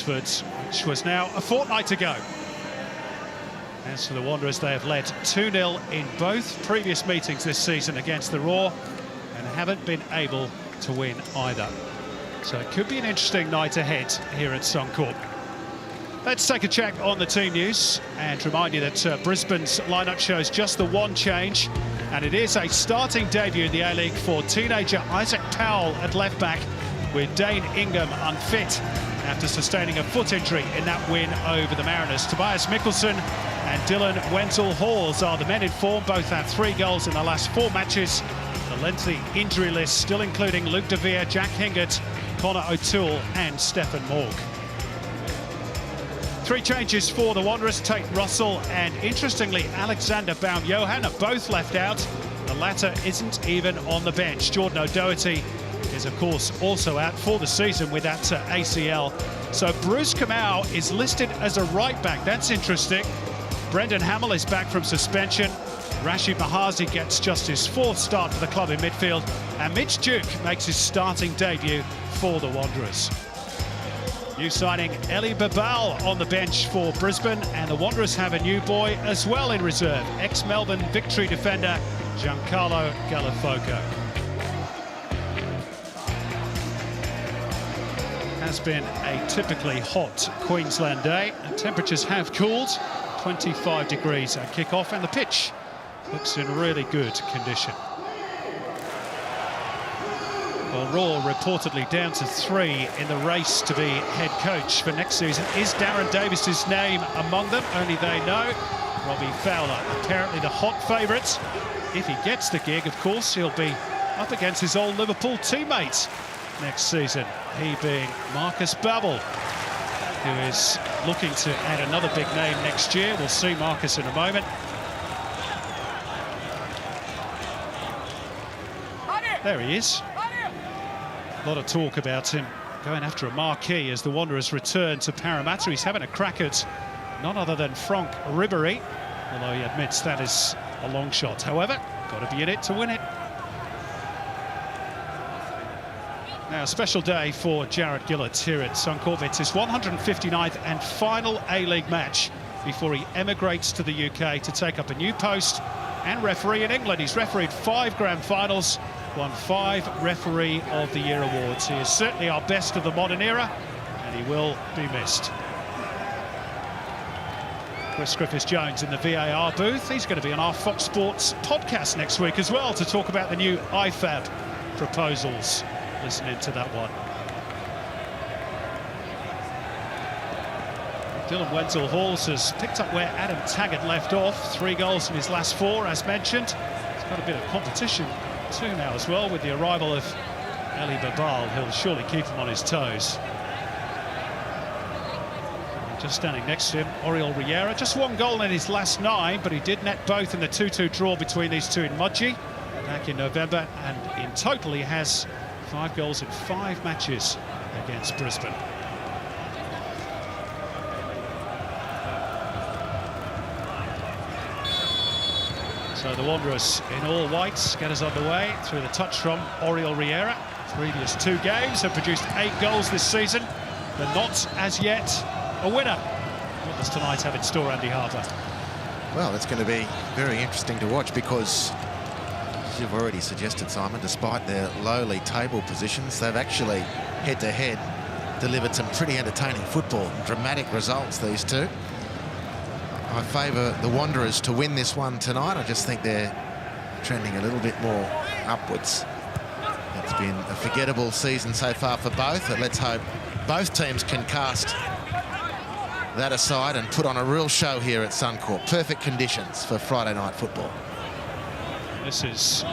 Abbotsford, which was now a fortnight ago. As for the Wanderers, they have led 2-0 in both previous meetings this season against the Roar and haven't been able to win either. So it could be an interesting night ahead here at Suncorp. Let's take a check on the team news and remind you that Brisbane's lineup shows just the one change, and it is a starting debut in the A-League for teenager Isaac Powell at left-back, with Dane Ingham unfit after sustaining a foot injury in that win over the Mariners. Tobias Mickelson and Dylan Wenzel-Halls are the men in form. Both have 3 goals in the last 4 matches. The lengthy injury list still including Luke De Vere, Jack Hingert, Connor O'Toole and Stefan Morg. 3 changes for the Wanderers. Tate Russell and, interestingly, Alexander Baum-Johan are both left out. The latter isn't even on the bench. Jordan O'Doherty is, of course, also out for the season with that ACL. So Bruce Kamau is listed as a right-back. That's interesting. Brendan Hamill is back from suspension. Rashid Mahazi gets just his 4th start for the club in midfield. And Mitch Duke makes his starting debut for the Wanderers. New signing Eli Babal on the bench for Brisbane, and the Wanderers have a new boy as well in reserve, ex-Melbourne Victory defender Giancarlo Galafoco. Has been a typically hot Queensland day, and temperatures have cooled. 25 degrees at kick-off, and the pitch looks in really good condition. Well, Raw reportedly down to 3 in the race to be head coach for next season. Is Darren Davis's name among them? Only they know. Robbie Fowler, apparently the hot favourite. If he gets the gig, of course, he'll be up against his old Liverpool teammate next season, he being Marcus Babbel, who is looking to add another big name next year. We'll see Marcus in a moment. There he is. A lot of talk about him going after a marquee as the Wanderers return to Parramatta. He's having a crack at none other than Franck Ribéry, although he admits that is a long shot. However, got to be in it to win it. Now, a special day for Jarrod Gillett here at Suncorp. It's his 159th and final A-League match before he emigrates to the UK to take up a new post and referee in England. He's refereed 5 grand finals, won 5 Referee of the Year awards. He is certainly our best of the modern era, and he will be missed. Chris Griffiths-Jones in the VAR booth. He's going to be on our Fox Sports podcast next week as well to talk about the new IFAB proposals. Listen into that one. Dylan Wenzel-Halls has picked up where Adam Taggart left off. 3 goals in his last 4, as mentioned. He's got a bit of competition too now as well with the arrival of Eli Babal. He'll surely keep him on his toes. And just standing next to him, Oriol Riera. Just 1 goal in his last 9, but he did net both in the 2-2 draw between these two in Mudgee back in November, and in total he has 5 goals in 5 matches against Brisbane. So the Wanderers in all whites get us underway through the touch from Oriol Riera. Previous 2 games have produced 8 goals this season, but not as yet a winner. What does tonight have in store, Andy Harper? Well, it's going to be very interesting to watch because, as you've already suggested, Simon, despite their lowly table positions, they've actually head-to-head delivered some pretty entertaining football. Dramatic results, these two. I favour the Wanderers to win this one tonight. I just think they're trending a little bit more upwards. It's been a forgettable season so far for both, but let's hope both teams can cast that aside and put on a real show here at Suncorp. Perfect conditions for Friday night football. This is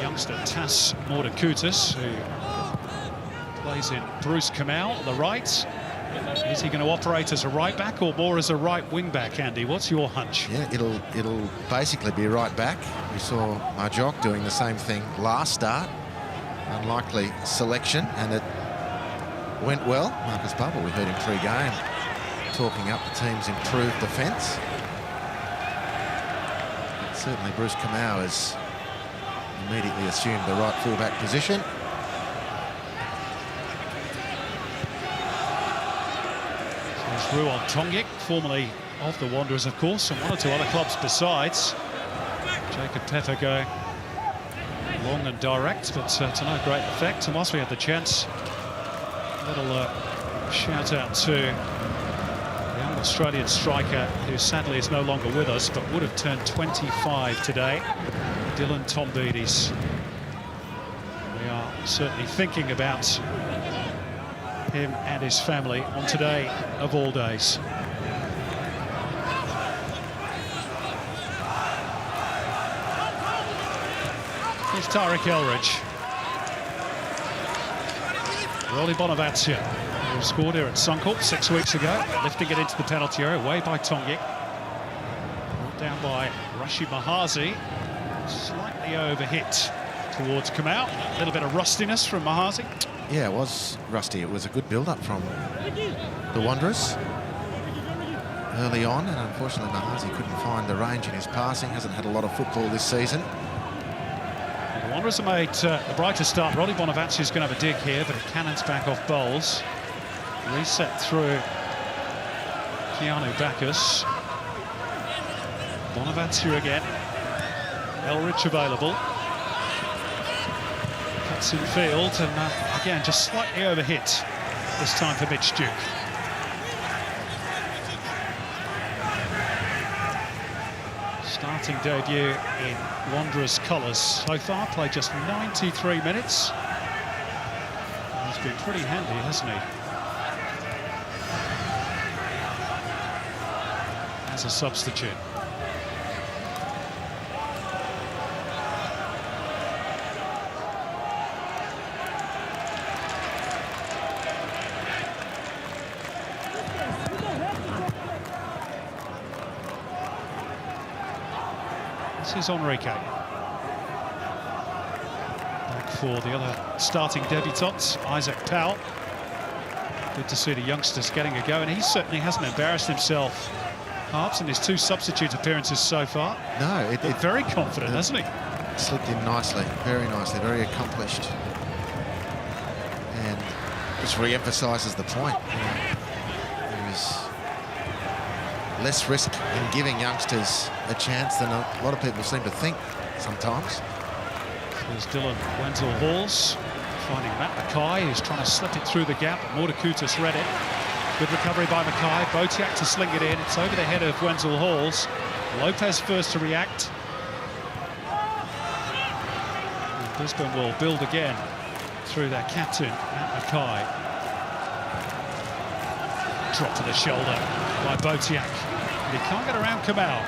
youngster Tas Mordakutis, who plays in Bruce Kamau on the right. Is he going to operate as a right back or more as a right wing back, Andy? What's your hunch? Yeah, it'll basically be right back. We saw Marjock doing the same thing last start. Unlikely selection, and it went well. Marcus Babbel, we heard him pre-game talking up the team's improved defence. Certainly Bruce Kamau has immediately assumed the right fullback position. There's Ruon, formerly of the Wanderers, of course, and one or two other clubs besides. Jacob Pepper going long and direct, but to no great effect. And whilst we had the chance, a little shout out to the young Australian striker who sadly is no longer with us, but would have turned 25 today, Dylan Tombides. We are certainly thinking about him and his family on today of all days. Here's Tariq Elridge. Rolly Bonavacia, who scored here at Suncorp 6 weeks ago, lifting it into the penalty area, away by Tongic. Brought down by Rashid Mahazi, slightly overhit towards Kamau. A little bit of rustiness from Mahazi. Yeah, it was rusty. It was a good build-up from the Wanderers early on, and unfortunately Mahazi couldn't find the range in his passing. Hasn't had a lot of football this season. The Wanderers have made a brighter start. Rolly Bonavacia is going to have a dig here, but it cannons back off Bowles. Reset through Keanu Bacchus. Bonavacia again. Elridge available. Cuts in field, and again just slightly overhit this time for Mitch Duke. Starting debut in Wanderers colours so far, played just 93 minutes. He's been pretty handy, hasn't he? As a substitute. This is Enrique. Back for the other starting debutants, Isaac Powell. Good to see the youngsters getting a go, and he certainly hasn't embarrassed himself, Harps, in his 2 substitute appearances so far. No, it very confident, hasn't he? Slipped in nicely, very accomplished. And just re-emphasises the point. There is less risk in giving youngsters a chance than a lot of people seem to think sometimes. There's Dylan Wenzel-Halls finding Matt Mackay, who's trying to slip it through the gap. Mordakutis read it. Good recovery by Mackay. Botiak to sling it in. It's over the head of Wenzel-Halls. Lopez first to react. And Brisbane will build again through their captain, Matt Mackay. Drop to the shoulder by Botiak. He can't get around Kamau.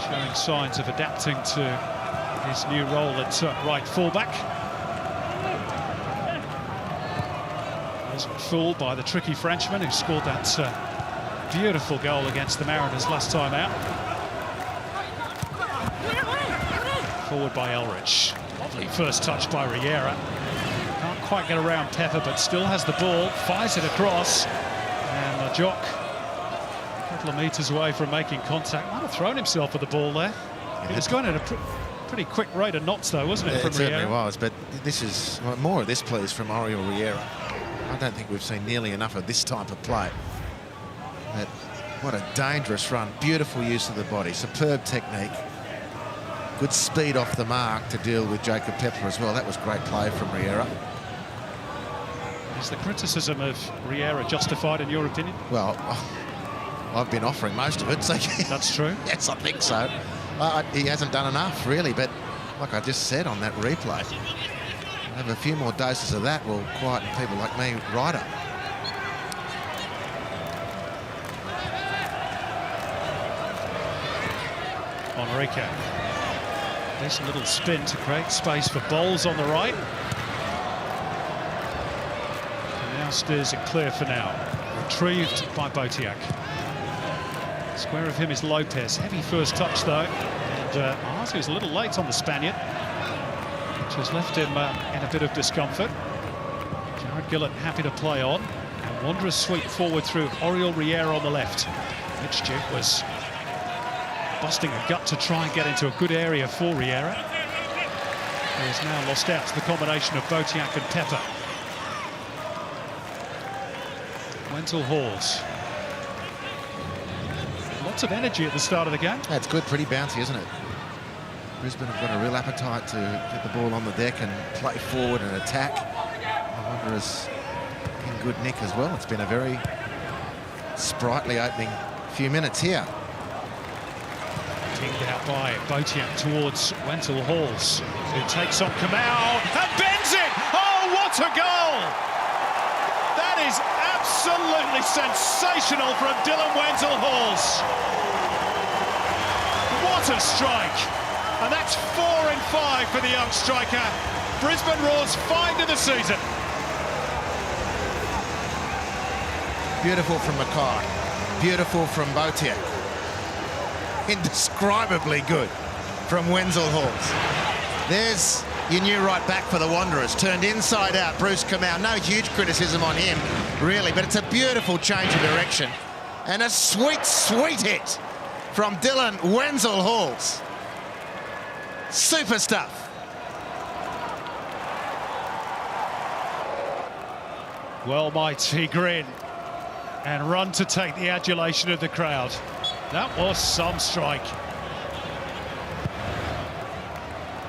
Showing signs of adapting to his new role at right fullback. Wasn't fooled by the tricky Frenchman who scored that beautiful goal against the Mariners last time out. Forward by Elridge. Lovely first touch by Riera. Can't quite get around Pepper, but still has the ball. Fires it across. And Jock, a couple of metres away from making contact, might have thrown himself at the ball there. It was going at a pretty quick rate of knots, though, wasn't it, from Riera? It certainly was, but this is more of this, please, from Oriol Riera. I don't think we've seen nearly enough of this type of play. But what a dangerous run. Beautiful use of the body, superb technique. Good speed off the mark to deal with Jacob Pepper as well. That was great play from Riera. Is the criticism of Riera justified in your opinion? Well, I've been offering most of it, so that's true. Yes, I think so. He hasn't done enough, really, but like I just said on that replay, have a few more doses of that will quieten people like me right up. Enrique. Decent little spin to create space for Bowles on the right. Now steers it clear for now. Retrieved by Botiak. Square of him is Lopez. Heavy first touch though. And Mahazi was a little late on the Spaniard, which has left him in a bit of discomfort. Jared Gillett happy to play on. And Wanderers sweep forward through Oriol Riera on the left. Mitch Duke was busting a gut to try and get into a good area for Riera. He has now lost out to the combination of Botiak and Pepper. Wenzel-Halls. Lots of energy at the start of the game. That's good, pretty bouncy, isn't it? Brisbane have got a real appetite to get the ball on the deck and play forward and attack. The Wanderers in good nick as well. It's been a very sprightly opening few minutes here. Kicked out by Botiak towards Wenzel-Halls, who takes on Kamau and bends it! Oh, what a goal! That is absolutely sensational from Dylan Wenzel-Halls. What a strike! And that's 4 in 5 for the young striker. Brisbane Roar's find of the season. Beautiful from Mackay. Beautiful from Botiak. Indescribably good from Wenzel-Halls. There's your new right back for the Wanderers. Turned inside out, Bruce Kamau. No huge criticism on him, really, but it's a beautiful change of direction. And a sweet, sweet hit from Dylan Wenzel-Halls. Super stuff. Well might he grin and run to take the adulation of the crowd. That was some strike.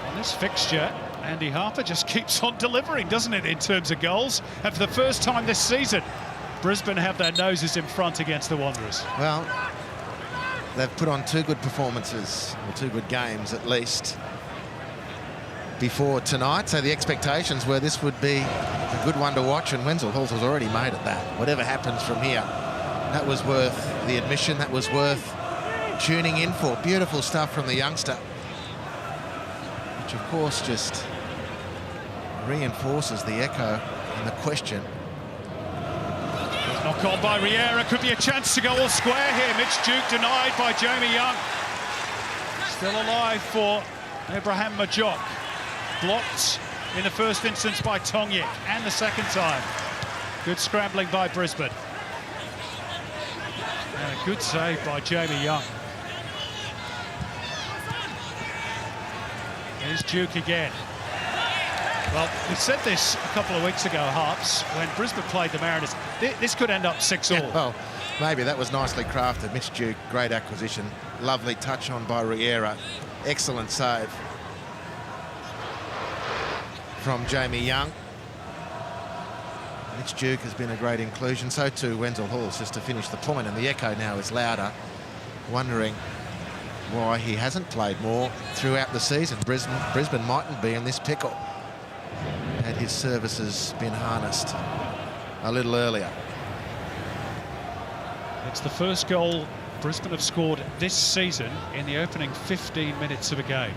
On this fixture, Andy Harper just keeps on delivering, doesn't it, in terms of goals? And for the first time this season, Brisbane have their noses in front against the Wanderers. Well, they've put on 2 good performances, or 2 good games at least, before tonight, so the expectations were this would be a good one to watch, and Wenzel-Halls was already made at that. Whatever happens from here, that was worth the admission, that was worth tuning in for. Beautiful stuff from the youngster, which of course just reinforces the echo and the question. Knock on by Riera, could be a chance to go all square here. Mitch Duke denied by Jamie Young. Still alive for Abraham Majok. Blocked in the first instance by Tongyik, and the second time. Good scrambling by Brisbane. And a good save by Jamie Young. Here's Duke again. Well, we said this a couple of weeks ago, Harps, when Brisbane played the Mariners. This could end up 6-all. Yeah, well, maybe that was nicely crafted. Mitch Duke, great acquisition. Lovely touch on by Riera. Excellent save from Jamie Young. Mitch Duke has been a great inclusion, so too Wenzel-Halls, just to finish the point, and the echo now is louder, wondering why he hasn't played more throughout the season. Brisbane mightn't be in this pickle had his services been harnessed a little earlier. It's the first goal Brisbane have scored this season in the opening 15 minutes of a game.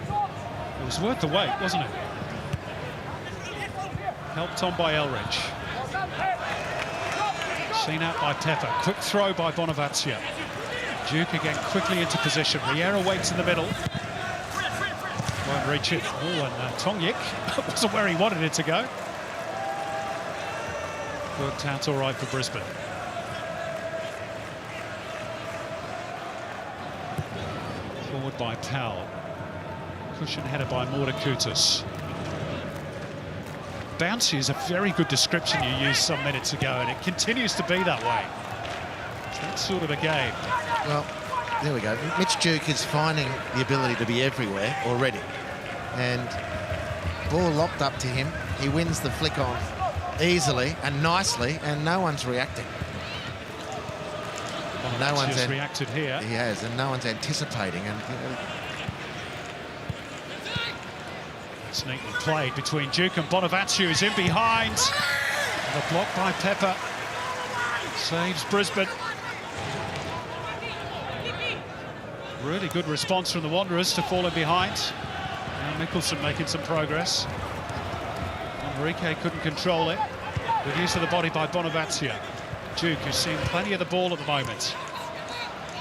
It was worth the wait, wasn't it? Helped on by Elridge. Seen out by Pepper. Quick throw by Bonavacia. Duke again quickly into position. Riera waits in the middle. Won't reach it. Oh, and Tongyik wasn't where he wanted it to go. Worked out all right for Brisbane. Forward by Powell. Cushion header by Mordakutis. Bouncy is a very good description you used some minutes ago, and it continues to be that way. It's that sort of a game. Well, there we go. Mitch Duke is finding the ability to be everywhere already. And ball lopped up to him. He wins the flick on easily and nicely, and no one's reacting. No one's reacted here. He has, and no one's anticipating. And it's neatly played between Duke and Bonavacia, who's in behind. And a block by Pepper saves Brisbane. Really good response from the Wanderers to fall in behind. Now Mickelson making some progress. Enrique couldn't control it. Good use of the body by Bonavacia. Duke, who's seen plenty of the ball at the moment.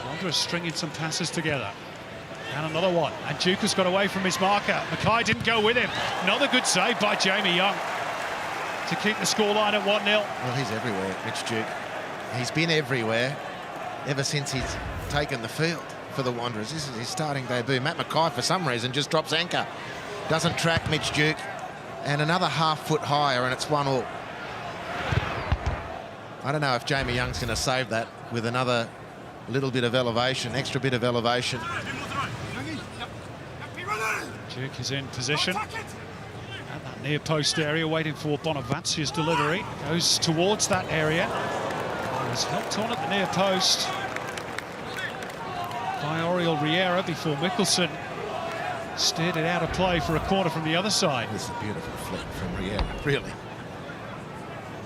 Wanderers stringing some passes together. And another one. And Duke has got away from his marker. Mackay didn't go with him. Another good save by Jamie Young to keep the scoreline at 1-0. Well, he's everywhere, Mitch Duke. He's been everywhere ever since he's taken the field for the Wanderers. This is his starting debut. Matt Mackay, for some reason, just drops anchor. Doesn't track Mitch Duke. And another half foot higher, and it's 1-1. I don't know if Jamie Young's going to save that with another little bit of elevation, extra bit of elevation. Duke is in position at that near post area, waiting for Bonavacia's delivery. Goes towards that area. Was helped on at the near post by Oriol Riera before Mickelson steered it out of play for a corner from the other side. This is a beautiful flick from Riera, really.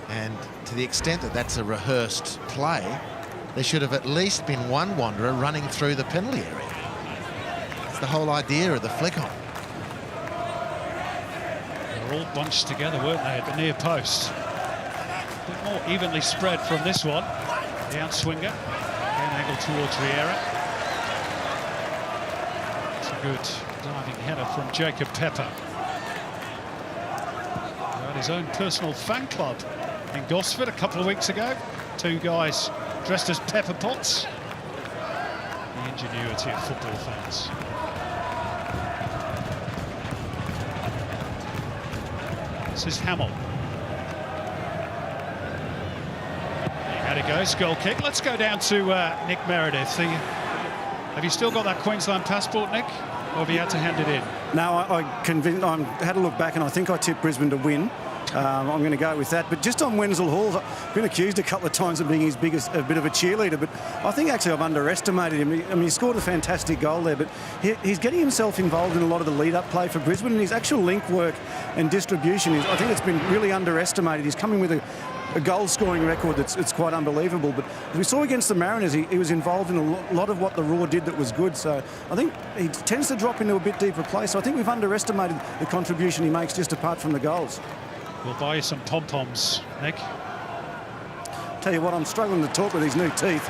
And to the extent that that's a rehearsed play, there should have at least been one Wanderer running through the penalty area. It's the whole idea of the flick on. They were all bunched together, weren't they, at the near post? A bit more evenly spread from this one. The outswinger, again angled towards Riera. It's a good diving header from Jacob Pepper. He had his own personal fan club in Gosford a couple of weeks ago. Two guys dressed as pepper pots. The ingenuity of football fans. This is Hamill. How it goes, goal kick. Let's go down to Nick Meredith. Have you still got that Queensland passport, Nick? Or have you had to hand it in? No, I had a look back and I think I tipped Brisbane to win. I'm going to go with that. But just on Wenzel-Halls, I've been accused a couple of times of being his biggest, a bit of a cheerleader, but I think actually I've underestimated him. I mean, he scored a fantastic goal there, but he's getting himself involved in a lot of the lead-up play for Brisbane, and his actual link work and distribution, I think it's been really underestimated. He's coming with a goal-scoring record that's quite unbelievable. But as we saw against the Mariners, he was involved in a lot of what the Raw did that was good. So I think he tends to drop into a bit deeper play. So I think we've underestimated the contribution he makes just apart from the goals. We'll buy you some pom-poms, Nick. Tell you what, I'm struggling to talk with these new teeth.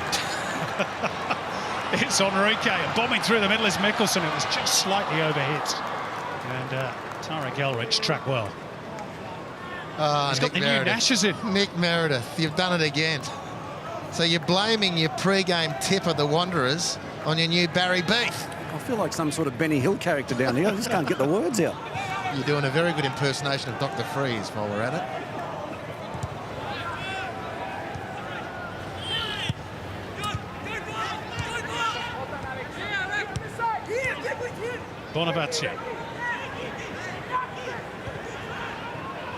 It's Enrique, bombing through the middle is Mickelson. It was just slightly overhit. And Tarek Elrich tracked well. He's got the new Nashes in. Nick Meredith, you've done it again. So you're blaming your pre-game tip of the Wanderers on your new Barry Beef. I feel like some sort of Benny Hill character down here. I just can't get the words out. You're doing a very good impersonation of Dr. Freeze while we're at it. Bonavacia.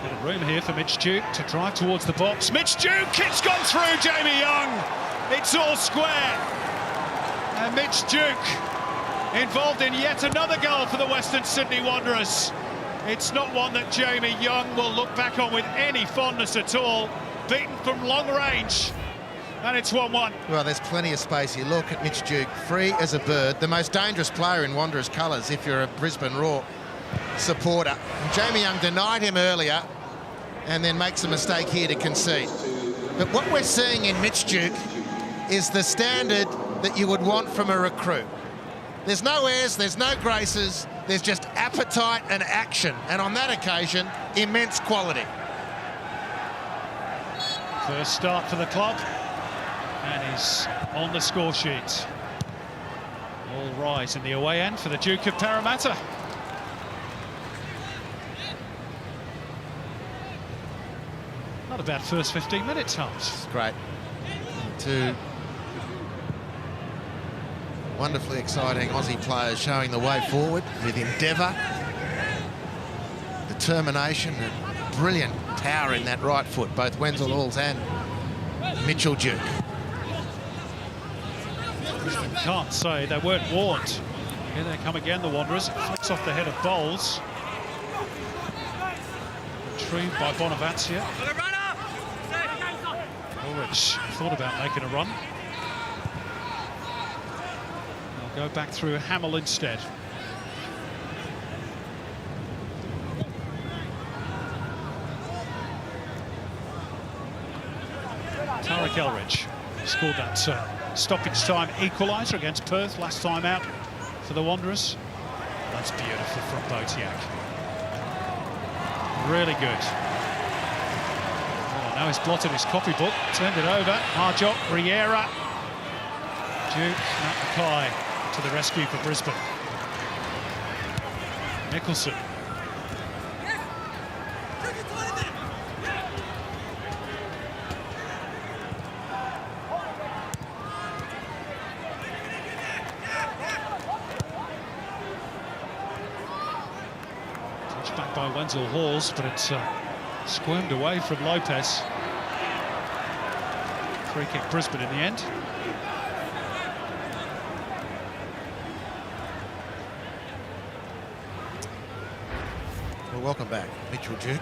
Bit of room here for Mitch Duke to drive towards the box. Mitch Duke, it's gone through Jamie Young. It's all square. And Mitch Duke involved in yet another goal for the Western Sydney Wanderers. It's not one that Jamie Young will look back on with any fondness at all. Beaten from long range, and it's 1-1. Well, there's plenty of space. You look at Mitch Duke, free as a bird, the most dangerous player in Wanderers colours if you're a Brisbane Raw supporter. And Jamie Young denied him earlier and then makes a mistake here to concede. But what we're seeing in Mitch Duke is the standard that you would want from a recruit. There's no airs, there's no graces, there's just appetite and action. And on that occasion, immense quality. First start for the club, and he's on the score sheet. All rise in the away end for the Duke of Parramatta. Not a bad first 15 minutes, Holmes. It's great. Two wonderfully exciting Aussie players showing the way forward with endeavour, determination, and brilliant power in that right foot, both Wenzel-Halls and Mitchell Duke. Can't say they weren't warned. Here they come again, the Wanderers. It flicks off the head of Bowles. Retrieved by Bonavacia. Ulrich thought about making a run. They'll go back through Hamill instead. Tarek Elrich scored that stoppage time equaliser against Perth last time out for the Wanderers. That's beautiful from Botiak. Really good. Oh, now he's blotted his copybook, turned it over. Harjot, Riera, Duke, Matt Mackay to the rescue for Brisbane. Mickelson. back by Wenzel-Halls, but it's squirmed away from Lopez. Free kick Brisbane in the end. Well, welcome back, Mitchell Duke.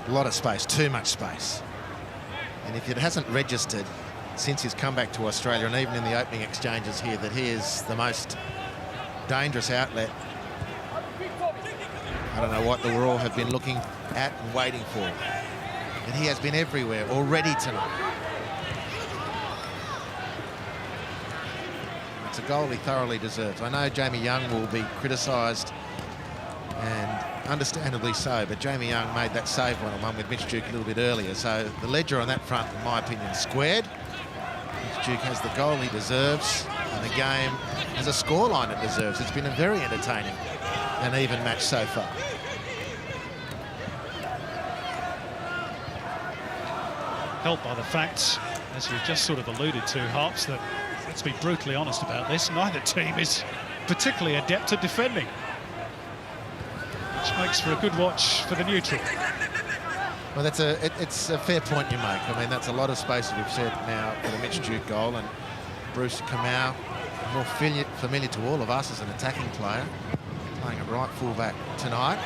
A lot of space, too much space. And if it hasn't registered since he's come back to Australia, and even in the opening exchanges here, that he is the most dangerous outlet, I don't know what the Roar have been looking at and waiting for. And he has been everywhere already tonight. It's a goal he thoroughly deserves. I know Jamie Young will be criticised, and understandably so, but Jamie Young made that save one-on-one with Mitch Duke a little bit earlier, so the ledger on that front, in my opinion, squared. Mitch Duke has the goal he deserves, and the game has a scoreline it deserves. It's been a very entertaining and even match so far. Helped by the fact, as we've just sort of alluded to, Harps, that, let's be brutally honest about this, neither team is particularly adept at defending, which makes for a good watch for the neutral. Well, it's a fair point you make. I mean, that's a lot of space, as we've said now, for the Mitch Duke goal, and Bruce Kamau, more familiar to all of us as an attacking player, playing at right fullback tonight.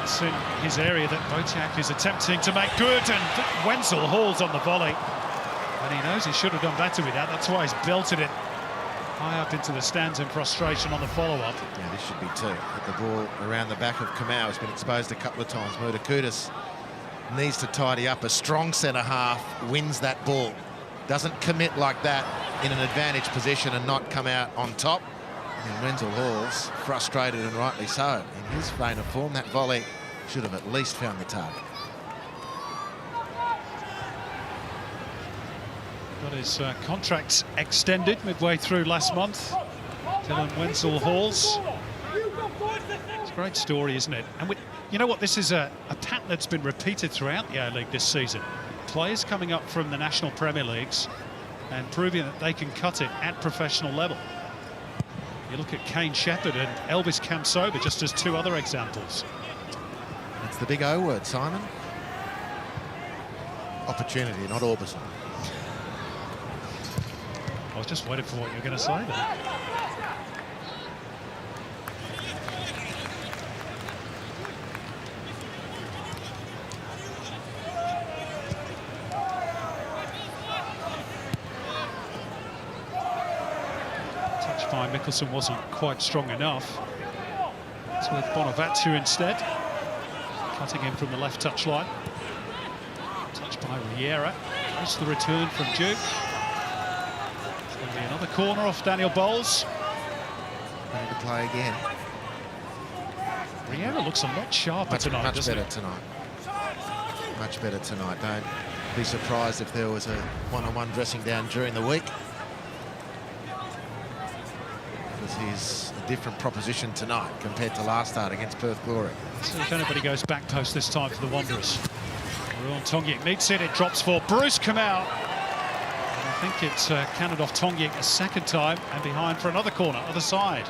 It's in his area that Botiak is attempting to make good, and Wenzel-Halls on the volley. And he knows he should have done better with that. That's why he's belted it high up into the stands in frustration on the follow-up. Yeah, this should be two. Hit the ball around the back of Kamau. Has been exposed a couple of times. Mutakutis needs to tidy up. A strong centre-half wins that ball. Doesn't commit like that in an advantage position and not come out on top. And Wenzel-Halls, frustrated and rightly so. In his vein of form, that volley should have at least found the target. Got his contract extended midway through last month. Dylan Wenzel-Halls. It's a great story, isn't it? And you know what? This is a pattern that's been repeated throughout the A-League this season. Players coming up from the National Premier Leagues and proving that they can cut it at professional level. You look at Kane Shepherd and Elvis Kamsoba just as two other examples. That's the big O word, Simon. Opportunity, not Orbison. I was just waiting for what you were going to say there. Touch by Mickelson wasn't quite strong enough. It's with Bonavatu instead. Cutting in from the left touch line. Touch by Riera. That's the return from Duke. Be another corner off Daniel Bowles. Ready to play again. Riera looks a lot sharper tonight, doesn't better tonight. Much better tonight. Don't be surprised if there was a one-on-one dressing down during the week, because he's a different proposition tonight compared to last start against Perth Glory. So if anybody goes back post this time for the Wanderers. Oriol Tongic meets it, it drops for Bruce Kamau. I think it's cannoned off Tongic a second time and behind for another corner, other side.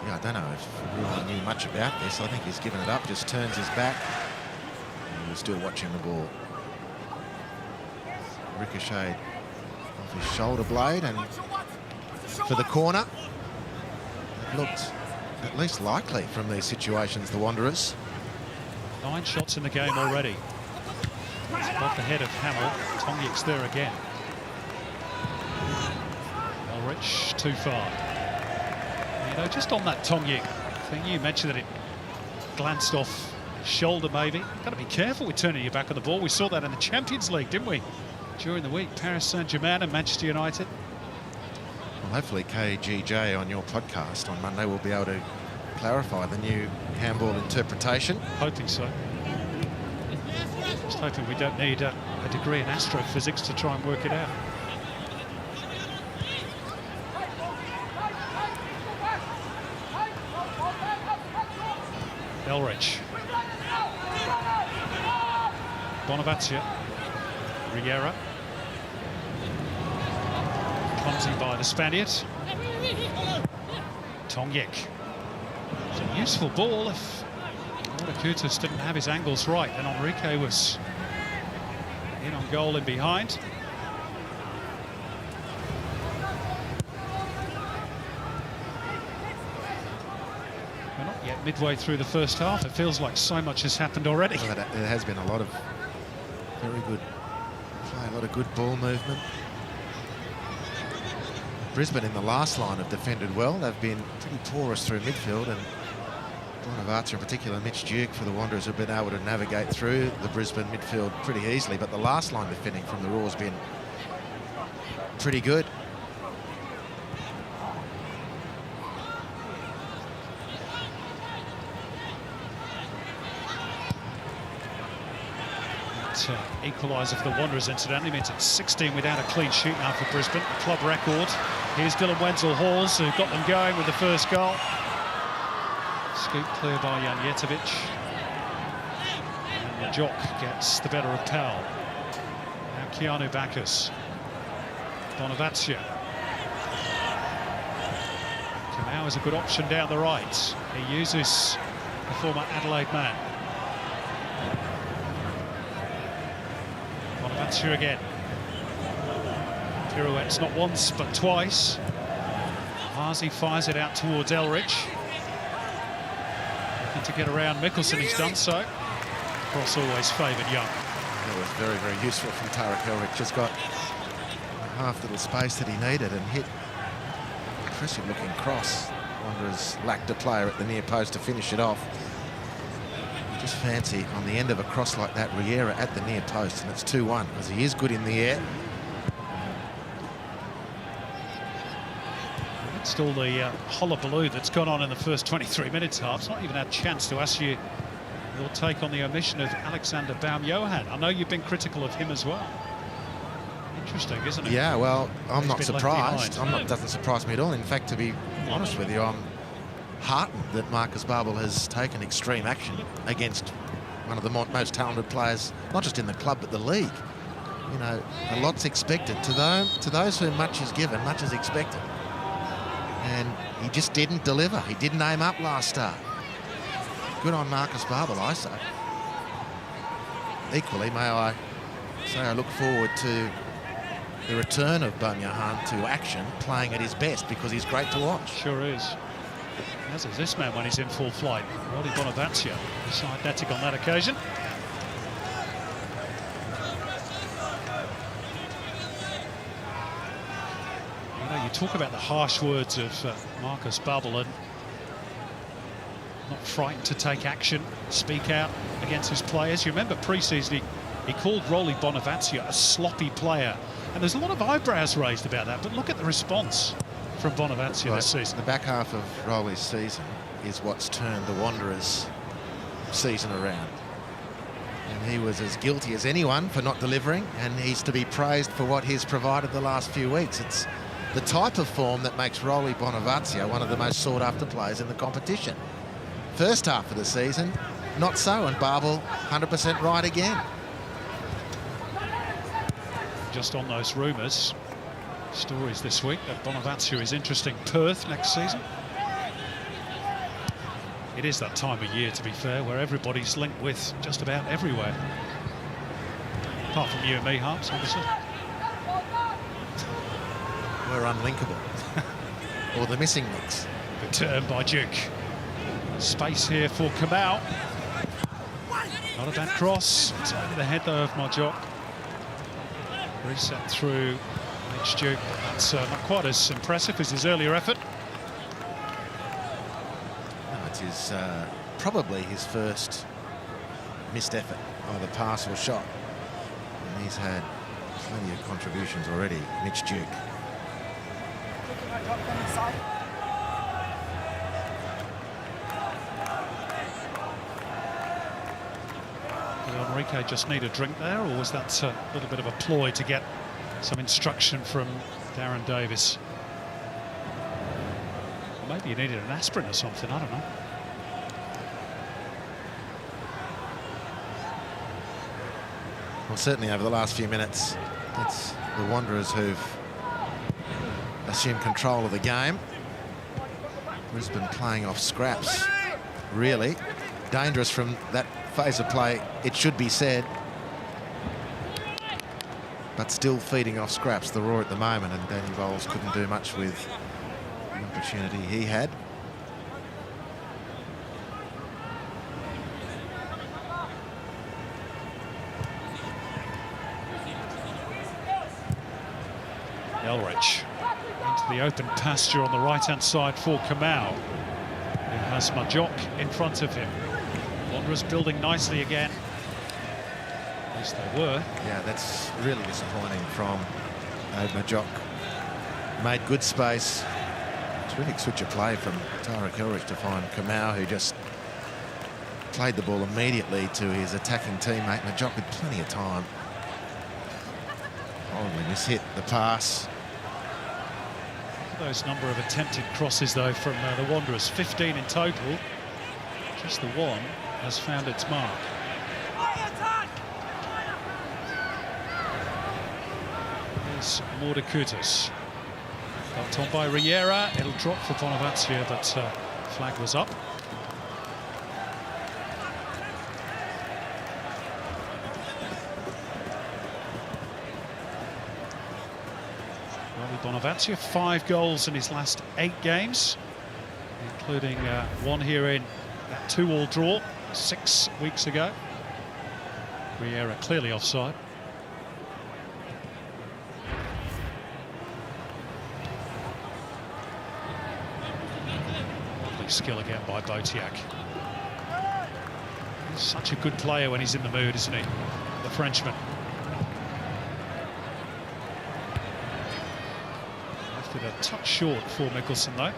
Yeah, I don't know if Oriol knew much about this. I think he's given it up, just turns his back. And we're still watching the ball. Ricocheted off his shoulder blade, and for the corner. It looked at least likely from these situations, the Wanderers. 9 shots in the game already. Off the head of Hamill. Tongic's there again. Elrich too far. You know, just on that Tongic thing, you mentioned that it glanced off his shoulder maybe. Got to be careful with turning your back on the ball. We saw that in the Champions League, didn't we? During the week, Paris Saint-Germain and Manchester United. Well, hopefully KGJ on your podcast on Monday will be able to clarify the new handball interpretation. Hoping so. Just hoping we don't need a degree in astrophysics to try and work it out. Elrich. Bonavatu. Riera. Clumsy by the Spaniard. Tongic. It's a useful ball if Kutas didn't have his angles right, and Enrique was in on goal in behind. We're not yet midway through the first half. It feels like so much has happened already. Well, there has been a lot of very good play, a lot of good ball movement. Brisbane in the last line have defended well. They've been pretty porous through midfield, and Bonavacia in particular, Mitch Duke for the Wanderers have been able to navigate through the Brisbane midfield pretty easily, but the last line defending from the Raw has been pretty good. Equaliser for the Wanderers, incidentally, means it's 16 without a clean sheet now for Brisbane, a club record. Here's Dylan Wenzel-Halls, who got them going with the first goal. Scoop clear by Janjetovic. And the Jock gets the better of Powell. Now Keanu Bacchus. Bonavacia. Kamau is a good option down the right. He uses the former Adelaide man. Bonavacia again. Pirouettes not once but twice. Hazy fires it out towards Elrich. Looking to get around Mickelson, he's done so. Cross always favoured Young. That was very, very useful from Tarek Elrich. Just got half little space that he needed and hit impressive looking cross. Wanderers lacked a player at the near post to finish it off. Just fancy on the end of a cross like that, Riera at the near post, and it's 2-1 because he is good in the air. Still the hullabaloo that's gone on in the first 23 minutes half. It's not even had a chance to ask you your take on the omission of Alexander Baum-Johan. I know you've been critical of him as well. Interesting, isn't it? Yeah, well, I'm not surprised. Doesn't surprise me at all. In fact, to be honest with you, I'm heartened that Marcus Babel has taken extreme action against one of the most talented players, not just in the club, but the league. You know, a lot's expected. To those whom much is given, much is expected. And he just didn't deliver. He didn't aim up last start. Good on Marcus Babel, I say. Equally, may I say I look forward to the return of Baum-Johan to action, playing at his best, because he's great to watch. Sure is. As is this man when he's in full flight. Roddy Bonavacia, cybernetic on that occasion. You talk about the harsh words of Marcus Babel and not frightened to take action, speak out against his players. You remember pre-season he called Rolly Bonavacia a sloppy player, and there's a lot of eyebrows raised about that, but look at the response from Bonavacia this season. The back half of Rolly's season is what's turned the Wanderers' season around. And he was as guilty as anyone for not delivering, and he's to be praised for what he's provided the last few weeks. It's the type of form that makes Rolly Bonavacia one of the most sought-after players in the competition. First half of the season, not so, and Babel 100% right again. Just on those rumours, stories this week that Bonavacia is interesting Perth next season. It is that time of year, to be fair, where everybody's linked with just about everywhere. Apart from you and me, Harps, obviously. We're unlinkable. Or the missing links. Good turn by Duke. Space here for Kamau. Not a bad cross. It's over the head, though, of Marjock. Reset through Mitch Duke. That's not quite as impressive as his earlier effort. No, it's probably his first missed effort, either pass or shot. And he's had plenty of contributions already, Mitch Duke. Did Enrique just need a drink there, or was that a little bit of a ploy to get some instruction from Darren Davis? Or maybe he needed an aspirin or something, I don't know. Well, certainly over the last few minutes, it's the Wanderers who've assumed control of the game. Brisbane playing off scraps, really. Dangerous from that phase of play, it should be said. But still feeding off scraps, the Roar at the moment, and Danny Bowles couldn't do much with the opportunity he had. Elrich into the open pasture on the right-hand side for Kamau, who has Majok in front of him. Wanderers building nicely again. At least they were. Yeah, that's really disappointing from Majok. Made good space. Terrific switch of play from Tarek Elrich to find Kamau, who just played the ball immediately to his attacking teammate. Majok with plenty of time. Horribly mishit the pass. Those number of attempted crosses, though, from the Wanderers, 15 in total. Just the one has found its mark. Here's Mordecutus. Got on by Riera. It'll drop for Bonavacia, but flag was up. Bonavacia, 5 goals in his last 8 games, including one here in that 2-2 draw 6 weeks ago. Riera clearly offside. Lovely skill again by Botiak. He's such a good player when he's in the mood, isn't he? The Frenchman. A touch short for Mickelson, though.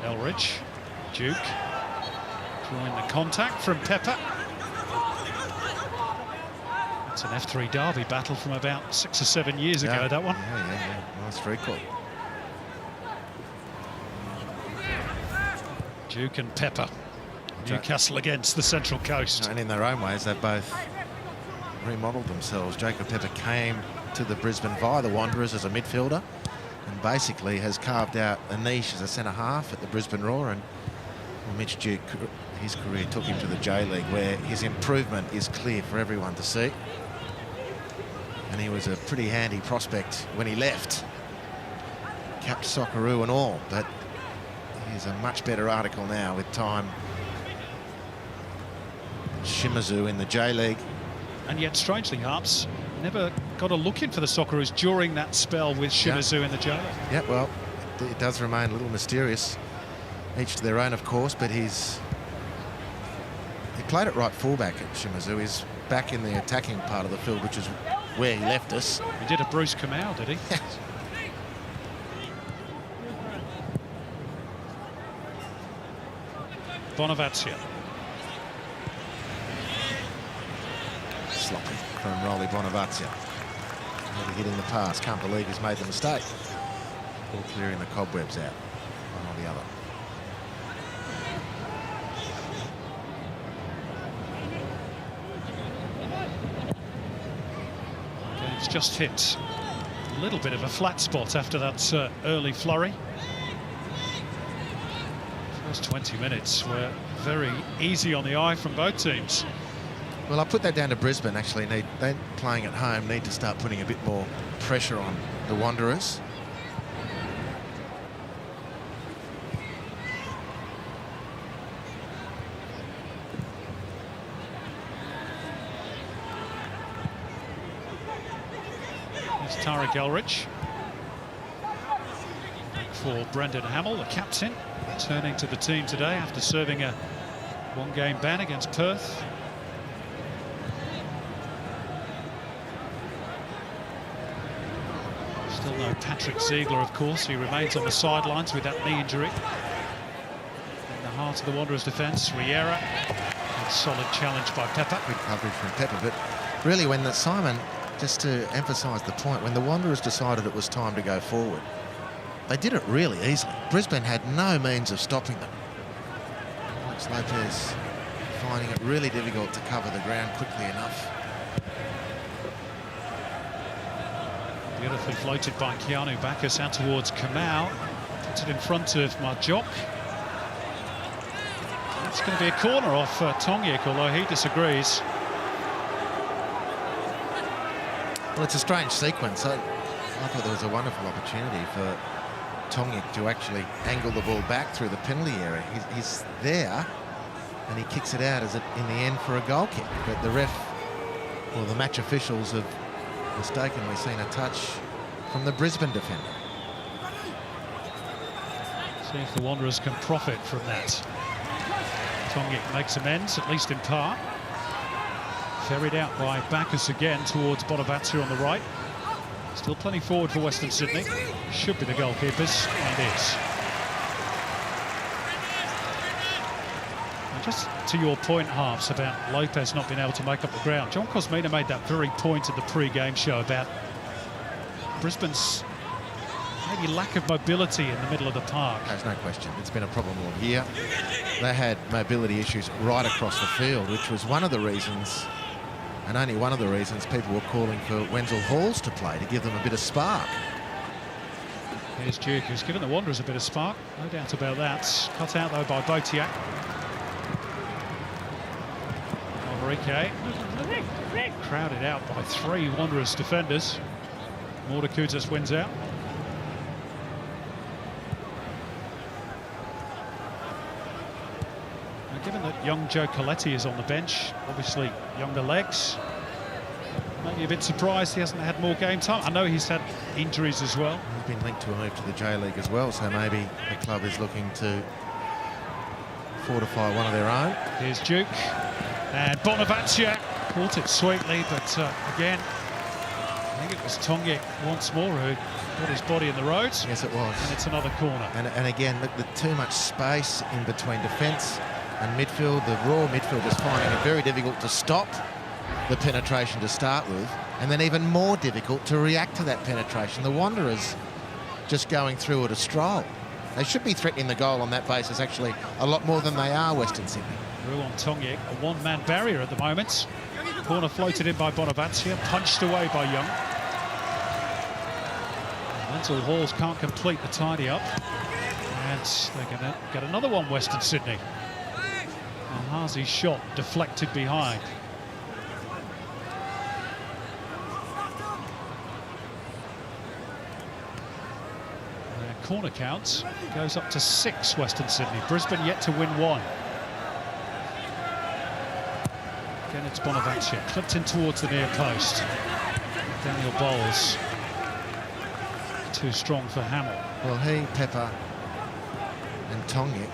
Elrich, Duke, drawing the contact from Pepper. It's an F3 Derby battle from about 6 or 7 years ago, that one. Yeah. Nice recall. Duke and Pepper. Newcastle against the Central Coast. And in their own ways, they've both remodelled themselves. Jacob Pepper came to the Brisbane via the Wanderers as a midfielder, and basically has carved out a niche as a centre-half at the Brisbane Roar. And Mitch Duke, his career took him to the J-League, where his improvement is clear for everyone to see. And he was a pretty handy prospect when he left. Capped Socceroo and all, but he's a much better article now with time. Shimizu in the J-League. And yet, strangely, Harps never got a look in for the Socceroos during that spell with Shimizu in the J-League. Yeah, well, it does remain a little mysterious. Each to their own, of course, but he played at right fullback at Shimizu. He's back in the attacking part of the field, which is where he left us. He did a Bruce Kamau, did he? Bonavacia. Sloppy from Rolly Bonavacia. Maybe hitting the pass. Can't believe he's made the mistake. Ball clearing the cobwebs out, one or the other. Game's just hit a little bit of a flat spot after that early flurry. First 20 minutes were very easy on the eye from both teams. Well, I put that down to Brisbane, actually. They playing at home need to start putting a bit more pressure on the Wanderers. It's Tarek Elrich. Back for Brendan Hamill, the captain, returning to the team today after serving a one-game ban against Perth. Still no Patrick Ziegler, of course. He remains on the sidelines with that knee injury. In the heart of the Wanderers' defence, Riera. A solid challenge by Pepper. Good coverage from Pepper, but really when Simon, just to emphasise the point, when the Wanderers decided it was time to go forward, they did it really easily. Brisbane had no means of stopping them. Alex Lopez finding it really difficult to cover the ground quickly enough. Beautifully floated by Keanu Bacchus out towards Kamau. Puts it in front of Marjock. It's going to be a corner off Tongyik, although he disagrees. Well, it's a strange sequence. I thought there was a wonderful opportunity for Tongyik to actually angle the ball back through the penalty area. He's there, and he kicks it out as in the end for a goal kick. But the ref, or the match officials, have mistakenly seen a touch from the Brisbane defender. See if the Wanderers can profit from that. Tongyik makes amends, at least in part. Ferried out by Bacchus again towards Bonaventure on the right. Still plenty forward for Western Sydney. Should be the goalkeepers, and is. And just to your point, Harps, about Lopez not being able to make up the ground. John Cosmina made that very point at the pre-game show about Brisbane's maybe lack of mobility in the middle of the park. There's no question. It's been a problem all year. They had mobility issues right across the field, which was one of the reasons, and only one of the reasons, people were calling for Wenzel-Halls to play, to give them a bit of spark. Here's Duke, who's given the Wanderers a bit of spark, no doubt about that. Cut out, though, by Botiak. Enrique. Crowded out by 3 Wanderers defenders. Mordakutas wins out. Given that young Joe Coletti is on the bench, obviously younger legs, maybe a bit surprised he hasn't had more game time. I know he's had injuries as well. He's been linked to a move to the J-League as well, so maybe the club is looking to fortify one of their own. Here's Duke, and Bonaventure caught it sweetly, but again, I think it was Tongyik once more who got his body in the road. Yes, it was. And it's another corner. And again, look, the too much space in between defence and midfield. The raw midfield is finding it very difficult to stop the penetration to start with, and then even more difficult to react to that penetration. The Wanderers just going through at a stroll. They should be threatening the goal on that basis, actually, a lot more than they are, Western Sydney. Ruan Tongyik, a one-man barrier at the moment. Corner floated in by Bonaventure, punched away by Young. Wenzel-Halls can't complete the tidy-up. And they're going to get another one, Western Sydney. Hazi's shot deflected behind. Their corner count goes up to 6, Western Sydney. Brisbane yet to win 1. Again, it's Bonaventure, clipped in towards the near post. Daniel Bowles, too strong for Hamill. Well, he, Pepper and Tongyik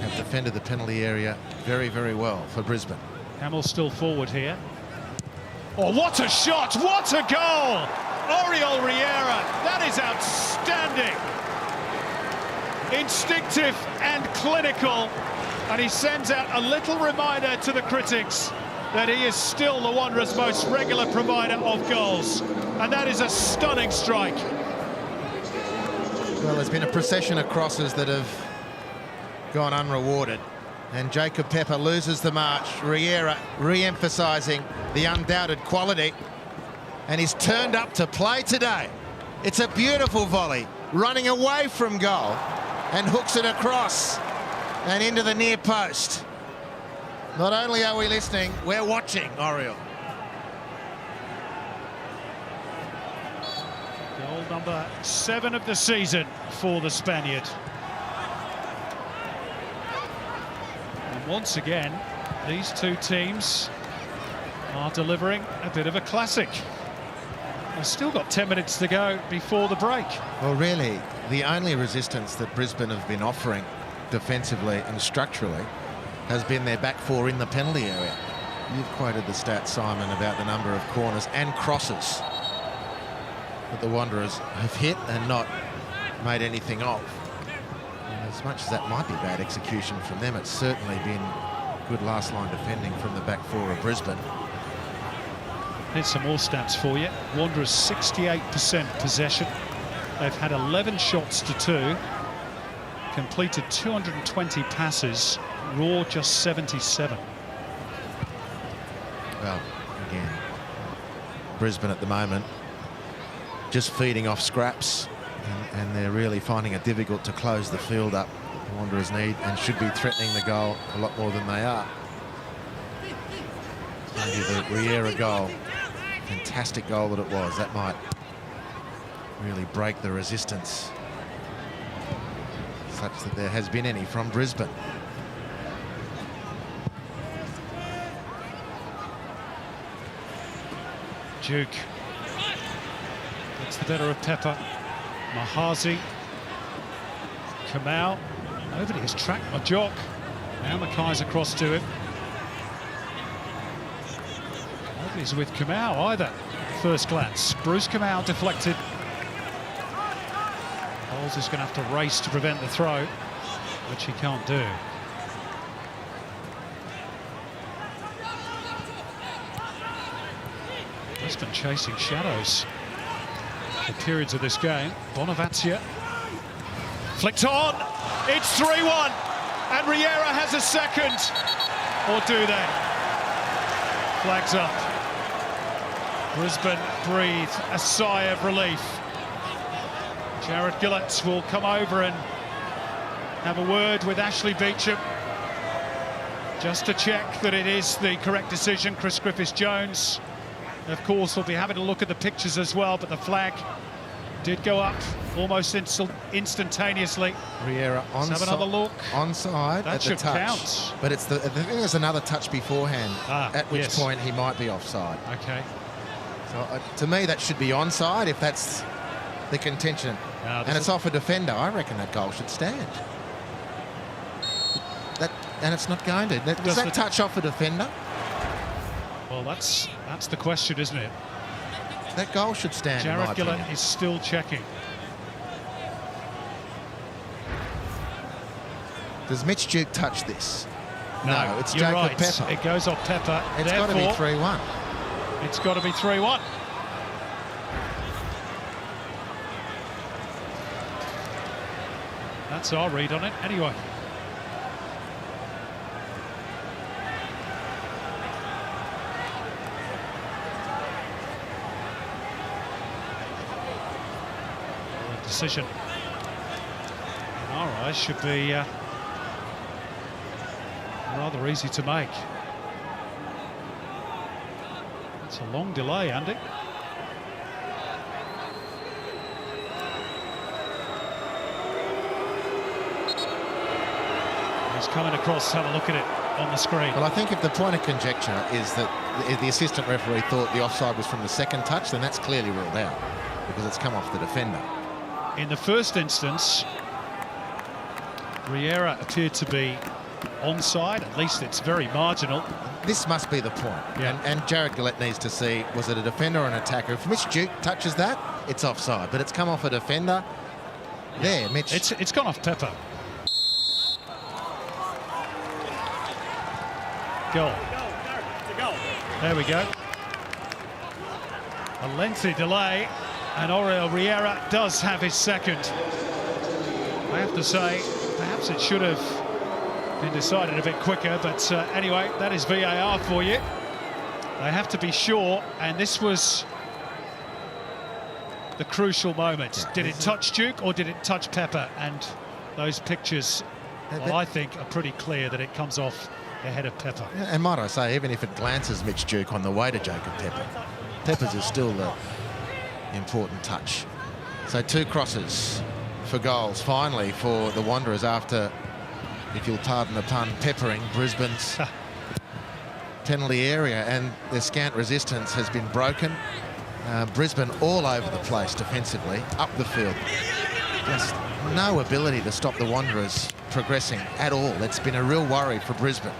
have defended the penalty area very, very well for Brisbane. Hamill still forward here. Oh, what a shot! What a goal! Oriol Riera, that is outstanding. Instinctive and clinical. And he sends out a little reminder to the critics that he is still the Wanderers' most regular provider of goals. And that is a stunning strike. Well, there's been a procession of crosses that have gone unrewarded, and Jacob Pepper loses the march. Riera re-emphasising the undoubted quality, and he's turned up to play today. It's a beautiful volley, running away from goal, and hooks it across and into the near post. Not only are we listening, we're watching, Oriol. Goal number 7 of the season for the Spaniard. Once again, these two teams are delivering a bit of a classic. They've still got 10 minutes to go before the break. Well, really, the only resistance that Brisbane have been offering defensively and structurally has been their back 4 in the penalty area. You've quoted the stat, Simon, about the number of corners and crosses that the Wanderers have hit and not made anything of. As much as that might be bad execution from them, it's certainly been good last line defending from the back 4 of Brisbane. Here's some more stats for you. Wanderers 68% possession. They've had 11 shots to 2, completed 220 passes, Raw just 77. Well, again, Brisbane at the moment just feeding off scraps and they're really finding it difficult to close the field up. The Wanderers need and should be threatening the goal a lot more than they are. Maybe the Riera goal, fantastic goal that it was, that might really break the resistance, such that there has been any from Brisbane. Duke gets the better of Pepper. Mahazi, Kamau, nobody has tracked Majok. Now Mackay's across to him. Nobody's with Kamau either. First glance, Bruce Kamau deflected. Halls is going to have to race to prevent the throw, which he can't do. Brisbane chasing shadows for periods of this game. Bonavacia flicked on. It's 3-1, and Riera has a second. Or do they? Flags up. Brisbane breathe a sigh of relief. Jared Gillett will come over and have a word with Ashley Beecham just to check that it is the correct decision. Chris Griffiths-Jones, of course, will be having a look at the pictures as well, but the flag did go up almost instantaneously. Riera onside. Let's have another look. Onside That at the should touch. count. But it's the thing, there's another touch beforehand, at which yes. point he might be offside. Okay. So to me, that should be onside if that's the contention. And it's off a defender. I reckon that goal should stand. And it's not going to. Does that touch off a defender? Well, that's the question, isn't it? That goal should stand. Jared Gillett is still checking. Does Mitch Duke touch this? No, it's you're Jacob right. Pepper. It goes off Pepper. It's got to be 3-1. It's got to be 3-1. That's our read on it, anyway. The decision, in our eyes, should be rather easy to make. It's a long delay, Andy. He's coming across to have a look at it on the screen. Well, I think if the point of conjecture is that the assistant referee thought the offside was from the second touch, then that's clearly ruled out because it's come off the defender. In the first instance, Riera appeared to be onside. At least it's very marginal. This must be the point. Yeah. And Jared Gillett needs to see, was it a defender or an attacker? If Mitch Duke touches that, it's offside. But it's come off a defender. Yeah. There, Mitch. It's gone off Pepper. Goal. There we go. A lengthy delay, and Oriol Riera does have his second. I have to say, perhaps it should have been decided a bit quicker, but anyway, that is VAR for you. They have to be sure, and this was the crucial moment. Did it touch Duke or did it touch Pepper? And those pictures, well, I think, are pretty clear that it comes off the head of Pepper. And might I say, even if it glances Mitch Duke on the way to Jacob Pepper, Pepper's is still the important touch. So 2 crosses for goals, finally, for the Wanderers after, if you'll pardon the pun, peppering Brisbane's penalty area, and their scant resistance has been broken. Brisbane all over the place defensively, up the field. Just no ability to stop the Wanderers progressing at all. It's been a real worry for Brisbane.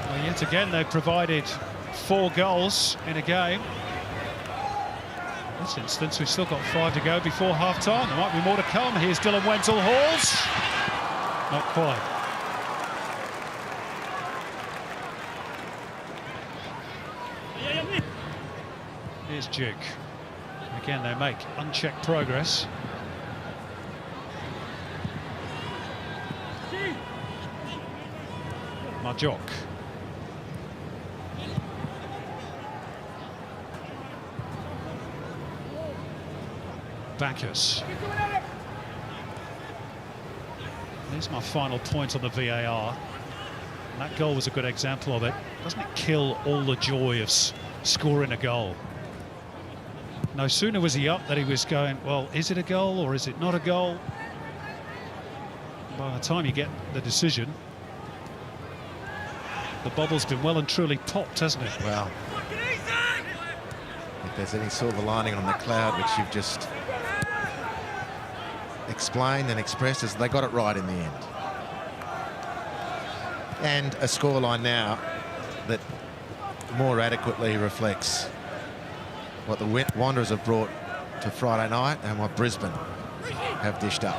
Well, yet again, they've provided 4 goals in a game. In this instance, we've still got 5 to go before half-time. There might be more to come. Here's Dylan Wenzel-Halls. Not quite. Here's Duke. Again, they make unchecked progress. Majok. Bacchus. Here's my final point on the VAR. And that goal was a good example of it. Doesn't it kill all the joy of scoring a goal? No sooner was he up that he was going, well, is it a goal or is it not a goal? By the time you get the decision, the bubble's been well and truly popped, hasn't it? Well, if there's any silver lining on the cloud, which you've just explained and expressed, is they got it right in the end. And a scoreline now that more adequately reflects what the Wanderers have brought to Friday night and what Brisbane have dished up.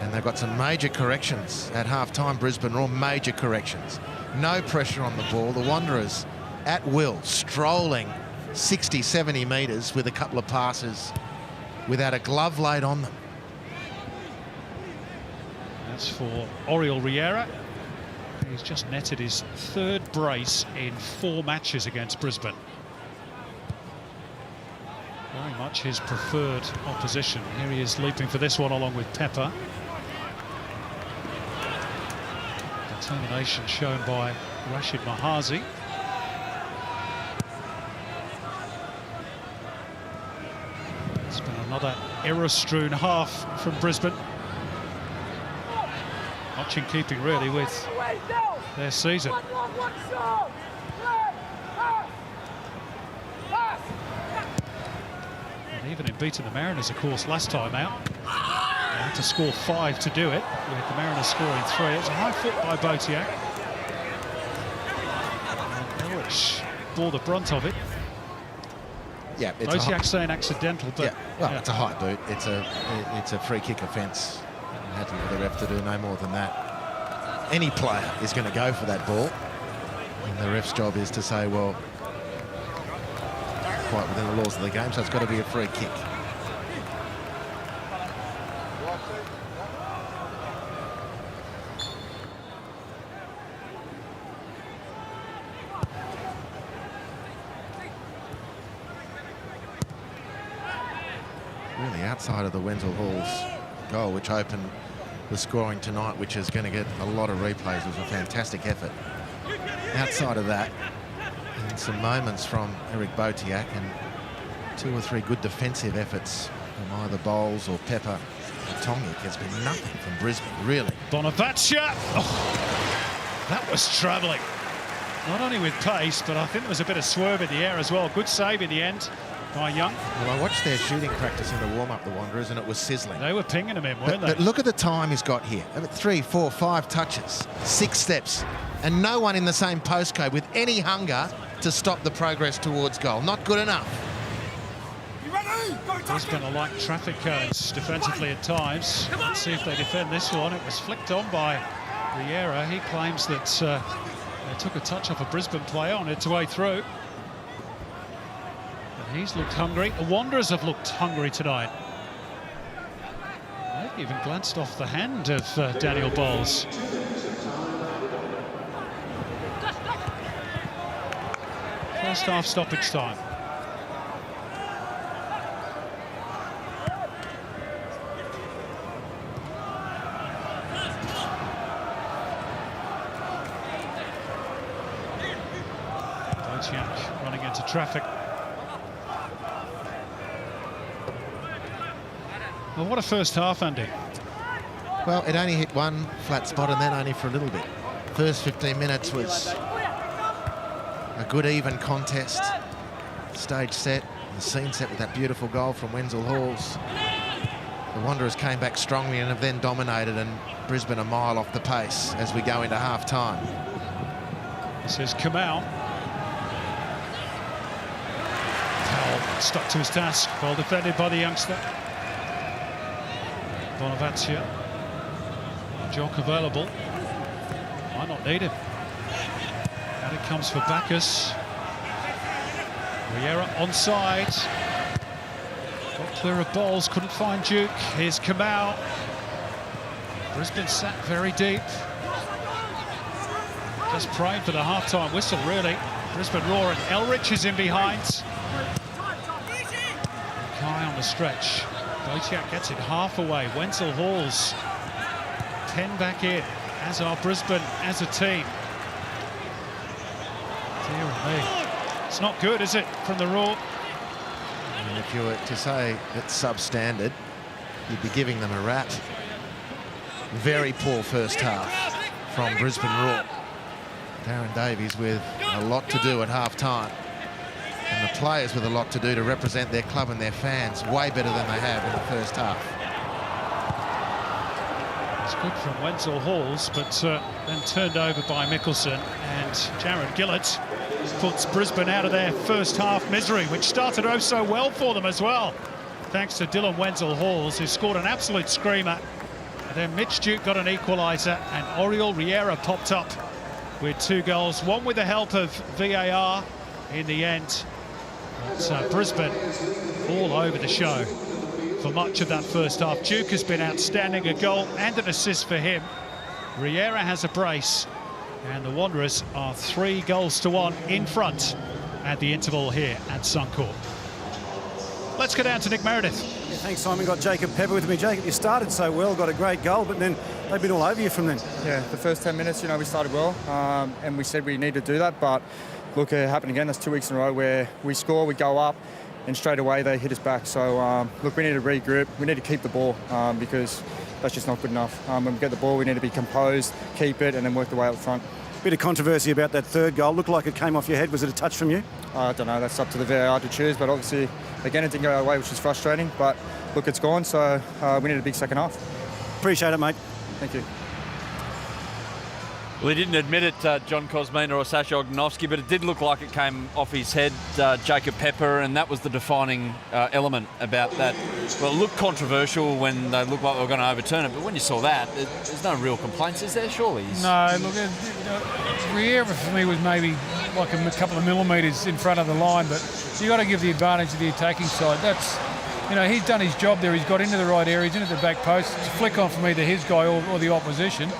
And they've got some major corrections at half-time. Brisbane are all major corrections. No pressure on the ball. The Wanderers at will, strolling 60, 70 metres with a couple of passes without a glove laid on them. That's for Oriol Riera. He's just netted his third brace in 4 matches against Brisbane. Very much his preferred opposition. Here he is leaping for this one along with Pepper. Determination shown by Rashid Mahazi. It's been another error-strewn half from Brisbane. Much in keeping, really, with their season. And even in beating the Mariners, of course, last time out, they had to score 5 to do it, with the Mariners scoring 3. It was a high foot by Botiak. And Norwich bore the brunt of it. Yeah, Botiak saying accidental, but yeah, well, it's a high boot. It's a free kick offence. Happy for the ref to do no more than that. Any player is going to go for that ball, and the ref's job is to say, well, quite within the laws of the game, so it's got to be a free kick. Really outside of the Wenzel-Halls goal, which opened the scoring tonight, which is going to get a lot of replays. It was a fantastic effort. Outside of that, and some moments from Eric Botiak and 2 or 3 good defensive efforts from either Bowles or Pepper. Tongic has been nothing from Brisbane, really. Bonavacia! Oh, that was travelling. Not only with pace, but I think there was a bit of swerve in the air as well. Good save in the end by Young. Well, I watched their shooting practice in the warm-up, the Wanderers, and it was sizzling. They were pinging him in, weren't they? But look at the time he's got here. 3, 4, 5 touches, 6 steps, and no one in the same postcode with any hunger to stop the progress towards goal. Not good enough. Brisbane are like traffic cones defensively at times. Let's see if they defend this one. It was flicked on by Riera. He claims that they took a touch off a Brisbane player on its way through. But he's looked hungry. The Wanderers have looked hungry tonight. They've even glanced off the hand of Daniel Bowles. First half stoppage time. Botiak running into traffic. Well, what a first half, Andy. Well, it only hit one flat spot and then only for a little bit. First 15 minutes was a good even contest. Stage set, the scene set with that beautiful goal from Wenzel-Halls. The Wanderers came back strongly and have then dominated, and Brisbane a mile off the pace as we go into half-time. This is Kamau. Powell stuck to his task, well defended by the youngster. Bonavacia. Jock available. Might not need him. And it comes for Bacchus. Riera onside. Got clear of Bowles, couldn't find Duke. Here's Kamau. Brisbane sat very deep. Just praying for the half-time whistle, really. Brisbane roar, and Elrich is in behind. Mackay on the stretch. Botiak gets it half away. Wenzel-Halls 10 back in, as are Brisbane as a team. Dear me. It's not good, is it, from the Roar? And if you were to say it's substandard, you'd be giving them a rat. Very poor first half from Brisbane Roar. Darren Davies with a lot to do at half-time. And the players with a lot to do to represent their club and their fans way better than they have in the first half. It's good from Wenzel-Halls, but then turned over by Mickelson, and Jared Gillett puts Brisbane out of their first half misery, which started oh so well for them as well, thanks to Dylan Wenzel-Halls, who scored an absolute screamer. And then Mitch Duke got an equaliser, and Oriol Riera popped up with 2 goals, one with the help of VAR in the end. But Brisbane all over the show for much of that first half. Duke has been outstanding, a goal and an assist for him. Riera has a brace, and the Wanderers are 3-1 in front at the interval here at Suncorp. Let's go down to Nick Meredith. Yeah, thanks, Simon. Got Jacob Pepper with me. Jacob, you started so well, got a great goal, but then they've been all over you from then. Yeah, the first 10 minutes, we started well, and we said we need to do that, but look, it happened again. That's 2 weeks in a row where we score, we go up, and straight away they hit us back. So, look, we need to regroup. We need to keep the ball because that's just not good enough. When we get the ball, we need to be composed, keep it, and then work the way up front. Bit of controversy about that third goal. Looked like it came off your head. Was it a touch from you? I don't know. That's up to the VAR to choose. But obviously, again, it didn't go our way, which is frustrating. But look, it's gone. So we need a big second half. Appreciate it, mate. Thank you. Well, he didn't admit it, John Kosmina or Sasha Ognovsky, but it did look like it came off his head, Jacob Pepper, and that was the defining element about that. Well, it looked controversial when they looked like they were going to overturn it, but when you saw that, there's no real complaints, is there, surely? No, look, Riera for me was maybe like a couple of millimetres in front of the line, but you got to give the advantage to the attacking side. That's, he's done his job there. He's got into the right area, he's into the back post. It's a flick on from either his guy or the opposition.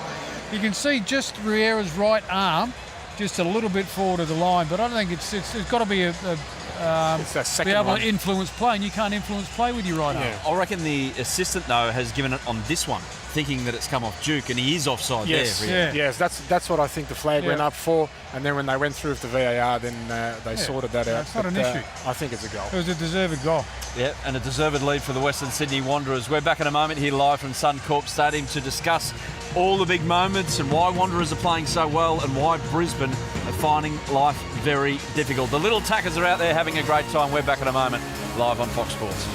You can see just Riera's right arm just a little bit forward of the line, but I don't think it's got to be be able to influence play, and you can't influence play with your right arm. I reckon the assistant, though, has given it on this one, thinking that it's come off Duke, and he is offside there. Yeah. Yes, that's what I think the flag went up for, and then when they went through with the VAR, then they sorted that out. It's not an issue. I think it's a goal. It was a deserved goal. Yeah, and a deserved lead for the Western Sydney Wanderers. We're back in a moment here live from Suncorp Stadium to discuss all the big moments and why Wanderers are playing so well and why Brisbane are finding life very difficult. The little tackers are out there having a great time. We're back in a moment live on Fox Sports.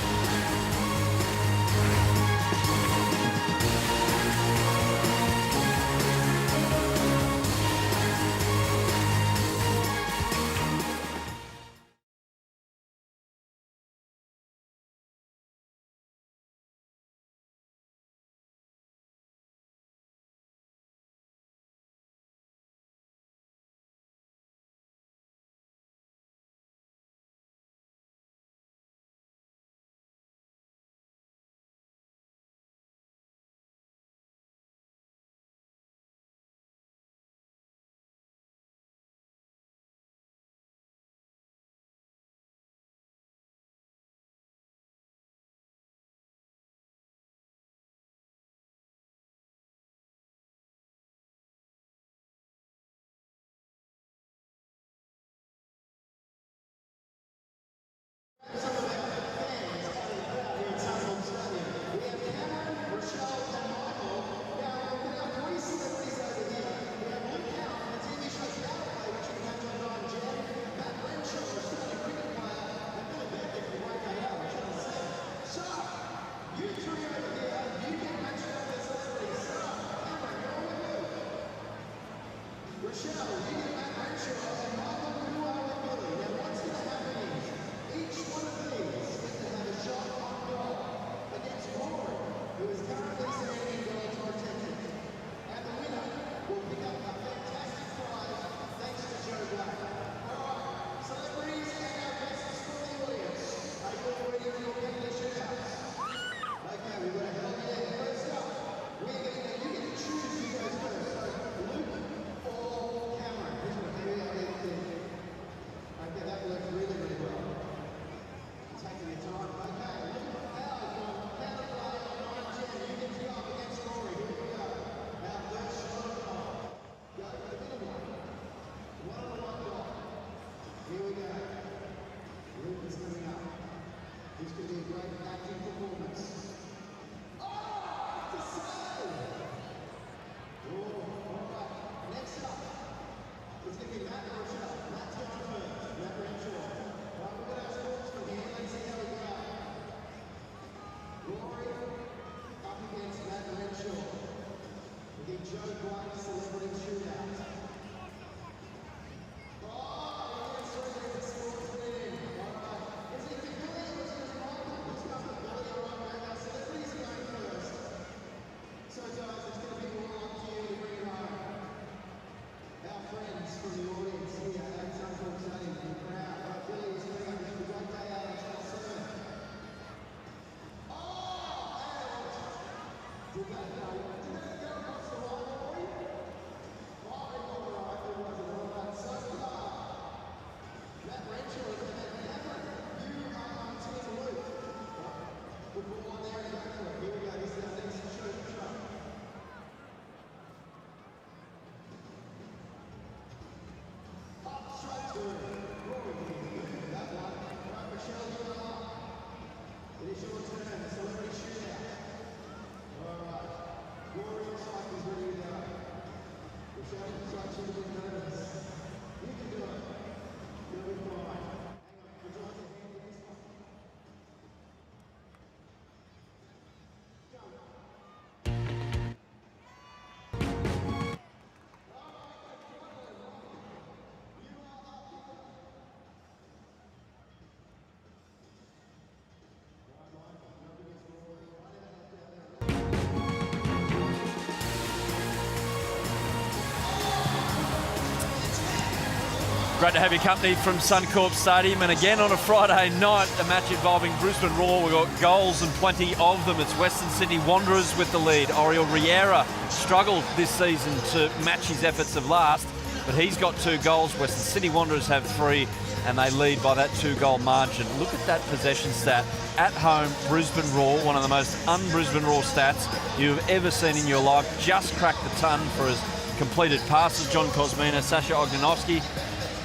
Great to have your company from Suncorp Stadium, and again on a Friday night, a match involving Brisbane Roar. We've got goals and plenty of them. It's Western Sydney Wanderers with the lead. Oriol Riera struggled this season to match his efforts of last, but he's got 2 goals. Western Sydney Wanderers have 3, and they lead by that 2-goal margin. Look at that possession stat. At home, Brisbane Roar, one of the most un-Brisbane Roar stats you've ever seen in your life. Just cracked the ton for his completed passes. John Kosmina, Sasha Ognanovsky.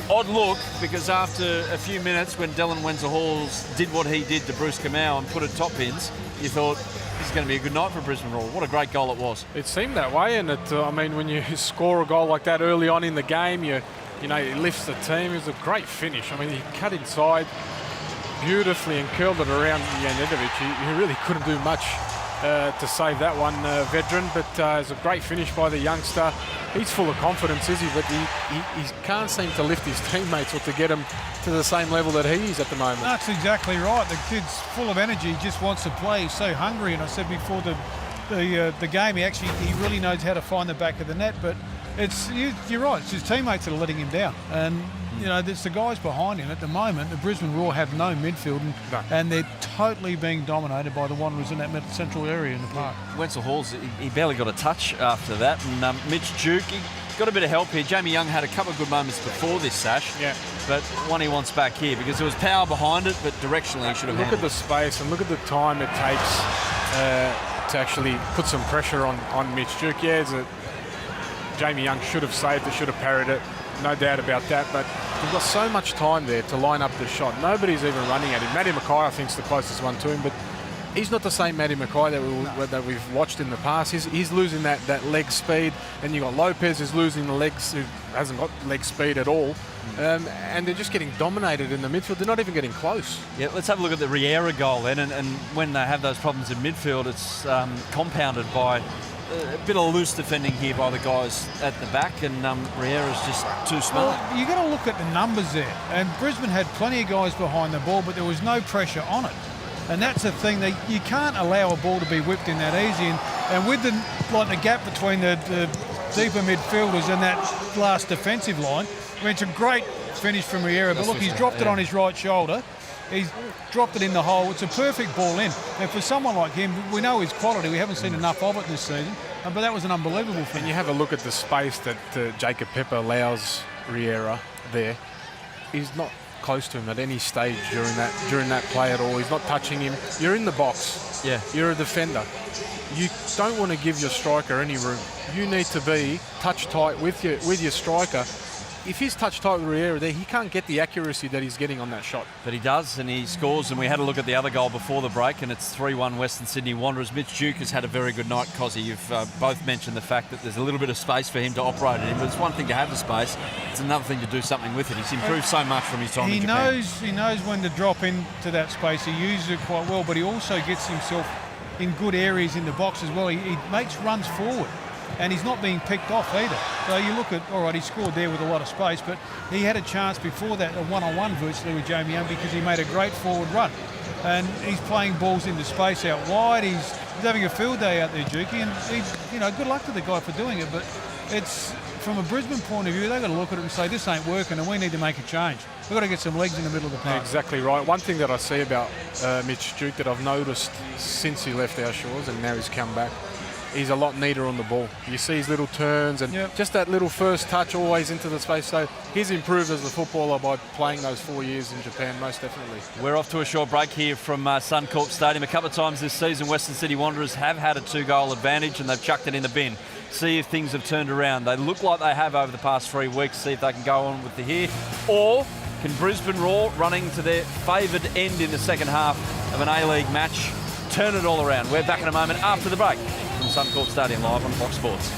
Odd look, because after a few minutes when Dylan Wenzel-Halls did what he did to Bruce Kamau and put it top pins, you thought this is going to be a good night for Brisbane Roar. What a great goal it was. It seemed that way, and I mean, when you score a goal like that early on in the game, you know, it lifts the team. It was a great finish. I mean, he cut inside beautifully and curled it around Janovic. He really couldn't do much to save that one, veteran, but it's a great finish by the youngster. He's full of confidence, is he? But he can't seem to lift his teammates or to get them to the same level that he is at the moment. That's exactly right. The kid's full of energy, just wants to play. He's so hungry, and I said before the game, he really knows how to find the back of the net. But you're right. It's his teammates that are letting him down, and you know, there's the guys behind him at the moment. The Brisbane Roar have no midfield, and they're totally being dominated by the Wanderers in that central area in the park. Wenzel-Halls, he barely got a touch after that, and Mitch Duke, he got a bit of help here. Jamie Young had a couple of good moments before this, Sash, but one he wants back here because there was power behind it, but directionally he should have. Look at the space and look at the time it takes to actually put some pressure on Mitch Duke. Jamie Young should have saved it, should have parried it. No doubt about that, but we've got so much time there to line up the shot. Nobody's even running at him. Matty Mackay, I think, is the closest one to him, but he's not the same Matty Mackay that we've watched in the past. He's losing that leg speed. Then you've got Lopez who's losing the legs, who hasn't got leg speed at all. And they're just getting dominated in the midfield. They're not even getting close. Yeah, let's have a look at the Riera goal then. And when they have those problems in midfield, it's compounded by a bit of loose defending here by the guys at the back, and Riera's just too smart. Well, you've got to look at the numbers there. And Brisbane had plenty of guys behind the ball, but there was no pressure on it. And that's the thing, that you can't allow a ball to be whipped in that easy. And with the gap between the deeper midfielders and that last defensive line, I mean, it's a great finish from Riera, but look, he's dropped it on his right shoulder. He's dropped it in the hole. It's a perfect ball in. And for someone like him, we know his quality. We haven't seen enough of it this season. But that was an unbelievable finish. And you have a look at the space that Jacob Pepper allows Riera there. He's not close to him at any stage during that play at all. He's not touching him. You're in the box. Yeah. You're a defender. You don't want to give your striker any room. You need to be touch tight with your striker. if he's touch tight with Riera there, he can't get the accuracy that he's getting on that shot. But he does, and he scores. And we had a look at the other goal before the break, and it's 3-1 Western Sydney Wanderers. Mitch Duke has had a very good night, Cozzy. You've both mentioned the fact that there's a little bit of space for him to operate in, but it's one thing to have the space, it's another thing to do something with it. He's improved so much from his time in Japan. He knows when to drop into that space. He uses it quite well, but he also gets himself in good areas in the box as well. He makes runs forward, and he's not being picked off either. So you look at, all right, he scored there with a lot of space, but he had a chance before that, a one-on-one virtually with Jamie Young, because he made a great forward run. And he's playing balls into space out wide. He's having a field day out there, Dukey, and good luck to the guy for doing it, but it's, from a Brisbane point of view, they've got to look at it and say, this ain't working and we need to make a change. We've got to get some legs in the middle of the park. Exactly right. One thing that I see about Mitch Duke that I've noticed since he left our shores and now he's come back, he's a lot neater on the ball. You see his little turns and just that little first touch always into the space. So he's improved as a footballer by playing those 4 years in Japan, most definitely. We're off to a short break here from Suncorp Stadium. A couple of times this season, Western Sydney Wanderers have had a 2-goal advantage and they've chucked it in the bin. See if things have turned around. They look like they have over the past 3 weeks. See if they can go on with the here. Or can Brisbane Roar, running to their favoured end in the second half of an A-League match, turn it all around? We're back in a moment after the break from Suncorp Stadium, live on Fox Sports.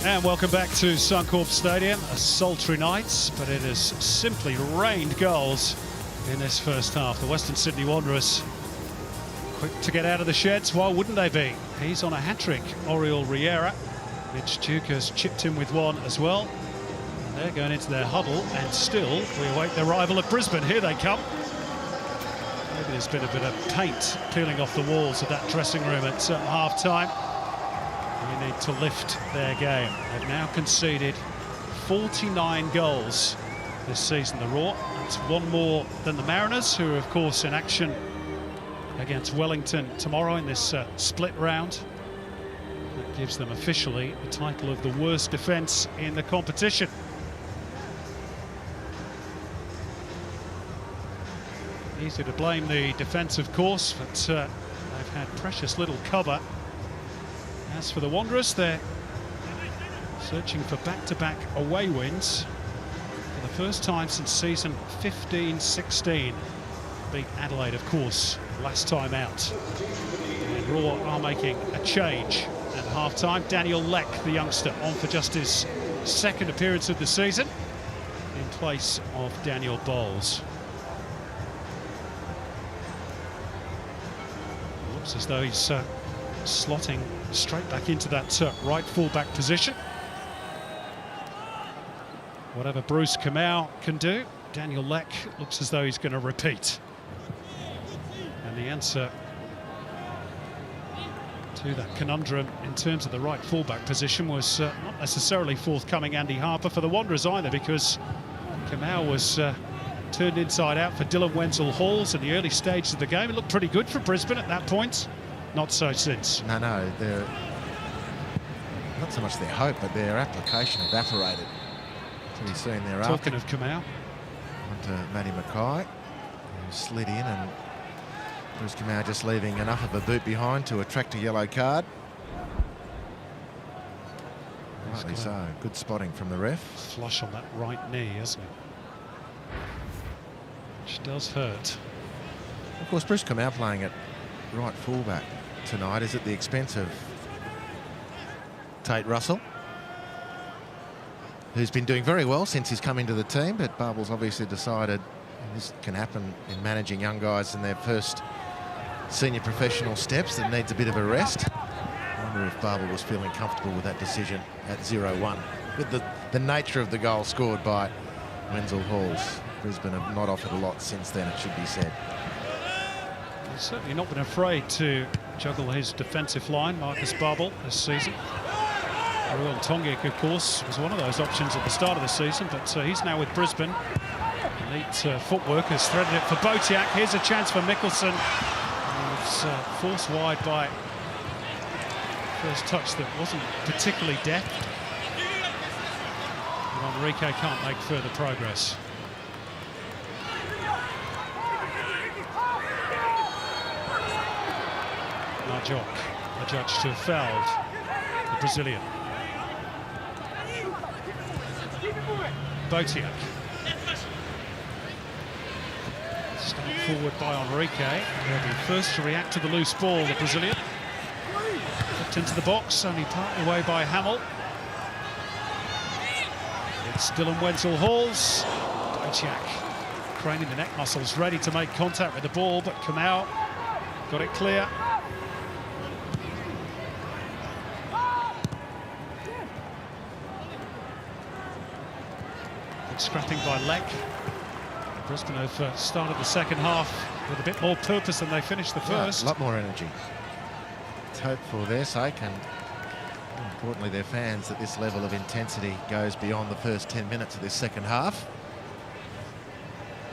And welcome back to Suncorp Stadium. A sultry night, but it has simply rained goals in this first half. The Western Sydney Wanderers quick to get out of the sheds. Why wouldn't they be? He's on a hat-trick, Oriol Riera. Mitch Duke has chipped in with one as well. And they're going into their huddle, and still we await the arrival of Brisbane. Here they come. Maybe there's been a bit of paint peeling off the walls of that dressing room at half-time. They need to lift their game. They've now conceded 49 goals this season, the Roar. That's one more than the Mariners, who are, of course, in action against Wellington tomorrow in this split round. That gives them officially the title of the worst defence in the competition. Easy to blame the defence, of course, but they've had precious little cover. As for the Wanderers, they're searching for back-to-back away wins for the first time since season 15-16. Beat Adelaide, of course, last time out. And Roar are making a change at half-time. Daniel Leck, the youngster, on for just his second appearance of the season in place of Daniel Bowles. Looks as though he's slotting straight back into that right full-back position. Whatever Bruce Kamau can do, Daniel Leck looks as though he's going to repeat. And the answer to that conundrum in terms of the right full-back position was not necessarily forthcoming Andy Harper for the Wanderers either, because Kamau was turned inside out for Dylan Wenzel-Halls in the early stages of the game. It looked pretty good for Brisbane at that point. Not so since. No, they're not so much their hope, but their application evaporated. To be seen thereafter. Talking of Kamau. Onto Matty Mackay, who slid in, and Bruce Kamau just leaving enough of a boot behind to attract a yellow card. Rightly so. Good spotting from the ref. Flush on that right knee, hasn't it? Which does hurt. Of course, Bruce Kamau playing at right fullback tonight is at the expense of Tate Russell, who's been doing very well since he's come into the team, but Barbel's obviously decided, and this can happen in managing young guys in their first senior professional steps, that needs a bit of a rest. I wonder if Barbel was feeling comfortable with that decision at 0-1, with the nature of the goal scored by Wenzel-Halls. Brisbane have not offered a lot since then, it should be said. He's certainly not been afraid to juggle his defensive line, Marcus Barbel, this season. Ruel Tongic, of course, was one of those options at the start of the season, but he's now with Brisbane. Neat footwork, has threaded it for Botiak. Here's a chance for Mickelson. It's forced wide by first touch that wasn't particularly deft. And Enrique can't make further progress. Narjok, adjudged to have fouled the Brazilian. Botiak. Start forward by Enrique. He'll be first to react to the loose ball, the Brazilian. Put into the box, only partly away by Hamill. It's Dylan Wenzel-Halls. Botiak craning the neck muscles, ready to make contact with the ball, but Kamau got it clear. Scrapping by Leck. Brisbane have started the second half with a bit more purpose than they finished the first. A lot more energy. Let's hope for their sake, and more importantly their fans, that this level of intensity goes beyond the first 10 minutes of this second half.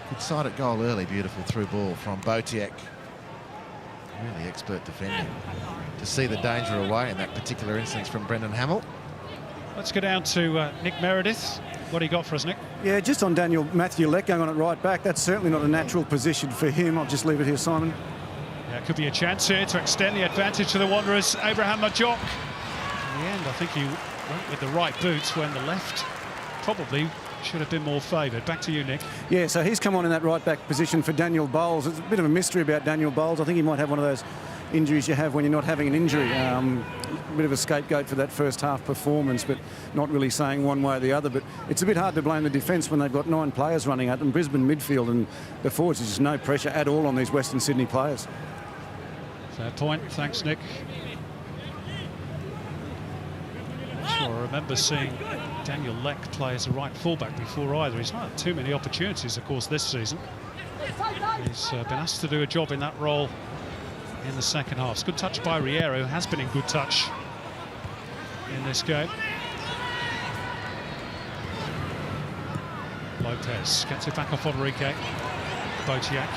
Good sight at goal early, beautiful through ball from Botiak. Really expert defending. To see the danger away in that particular instance from Brendan Hamill. Let's go down to Nick Meredith. What do you got for us, Nick? Yeah, just on Matthew Leck going on at right back, that's certainly not a natural position for him. I'll just leave it here, Simon. Yeah, it could be a chance here to extend the advantage to the Wanderers. Abraham Majok. In the end, I think he went with the right boots when the left probably should have been more favoured. Back to you, Nick. Yeah, so he's come on in that right back position for Daniel Bowles. It's a bit of a mystery about Daniel Bowles. I think he might have one of those injuries you have when you're not having an injury. A bit of a scapegoat for that first half performance, but not really saying one way or the other. But it's a bit hard to blame the defence when they've got 9 players running at them. Brisbane midfield and the forwards, there's just no pressure at all on these Western Sydney players. Fair point. Thanks, Nick. Sure, I remember seeing Daniel Leck play as a right fullback before either. He's not had too many opportunities, of course, this season. He's been asked to do a job in that role in the second half. It's good touch by Riera, who has been in good touch in this game. Lopez gets it back off Enrique. Botiak.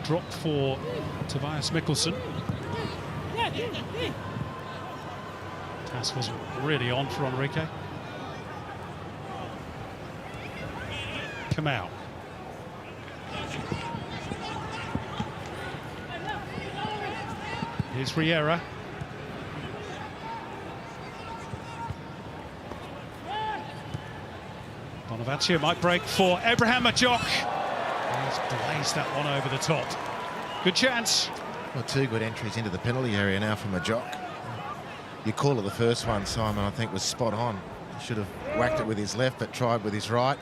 Drop for Tobias Mikkelsen. Tass wasn't really on for Enrique. Kamau. Here's Riera. Bonaventure might break for Abraham Majok. He's blazed that one over the top. Good chance. Well, 2 good entries into the penalty area now from Majok. Your call of the first one, Simon, I think was spot on. He should have whacked it with his left, but tried with his right.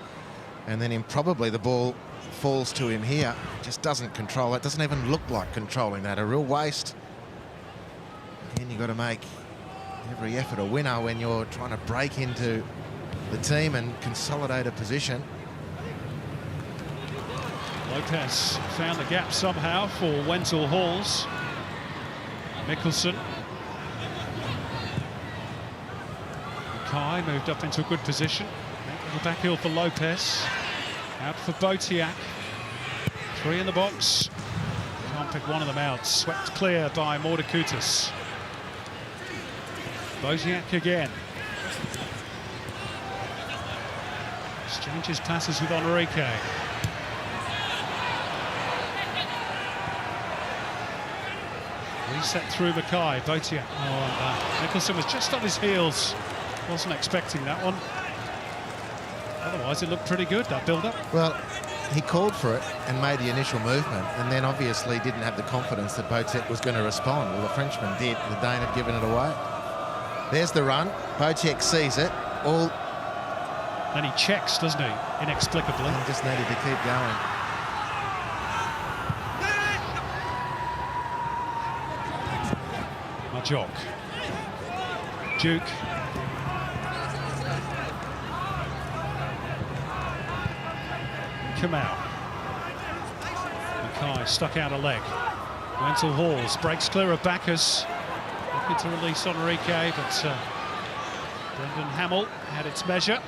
And then improbably the ball falls to him here. Just doesn't control it. Doesn't even look like controlling that. A real waste. And you've got to make every effort a winner when you're trying to break into the team and consolidate a position. Lopez found the gap somehow for Wenzel-Halls. Mikkelsen. Kai moved up into a good position. The back heel for Lopez. Out for Botiak. 3 in the box. Can't pick one of them out. Swept clear by Mordakutis. Botiak again. Exchanges passes with Enrique. Reset through Mackay. Botiak. Mikkelsen was just on his heels. Wasn't expecting that one. Otherwise, it looked pretty good, that build-up. Well, he called for it and made the initial movement, and then obviously didn't have the confidence that Botiak was going to respond. Well, the Frenchman did. The Dane had given it away. There's the run. Botiak sees it. All. And he checks, doesn't he? Inexplicably. And just needed to keep going. Majok. Duke. Kamau. Mackay stuck out a leg. Wenzel-Halls breaks clear of Bacchus. Looking to release Enrique, but Brendan Hamill had its measure.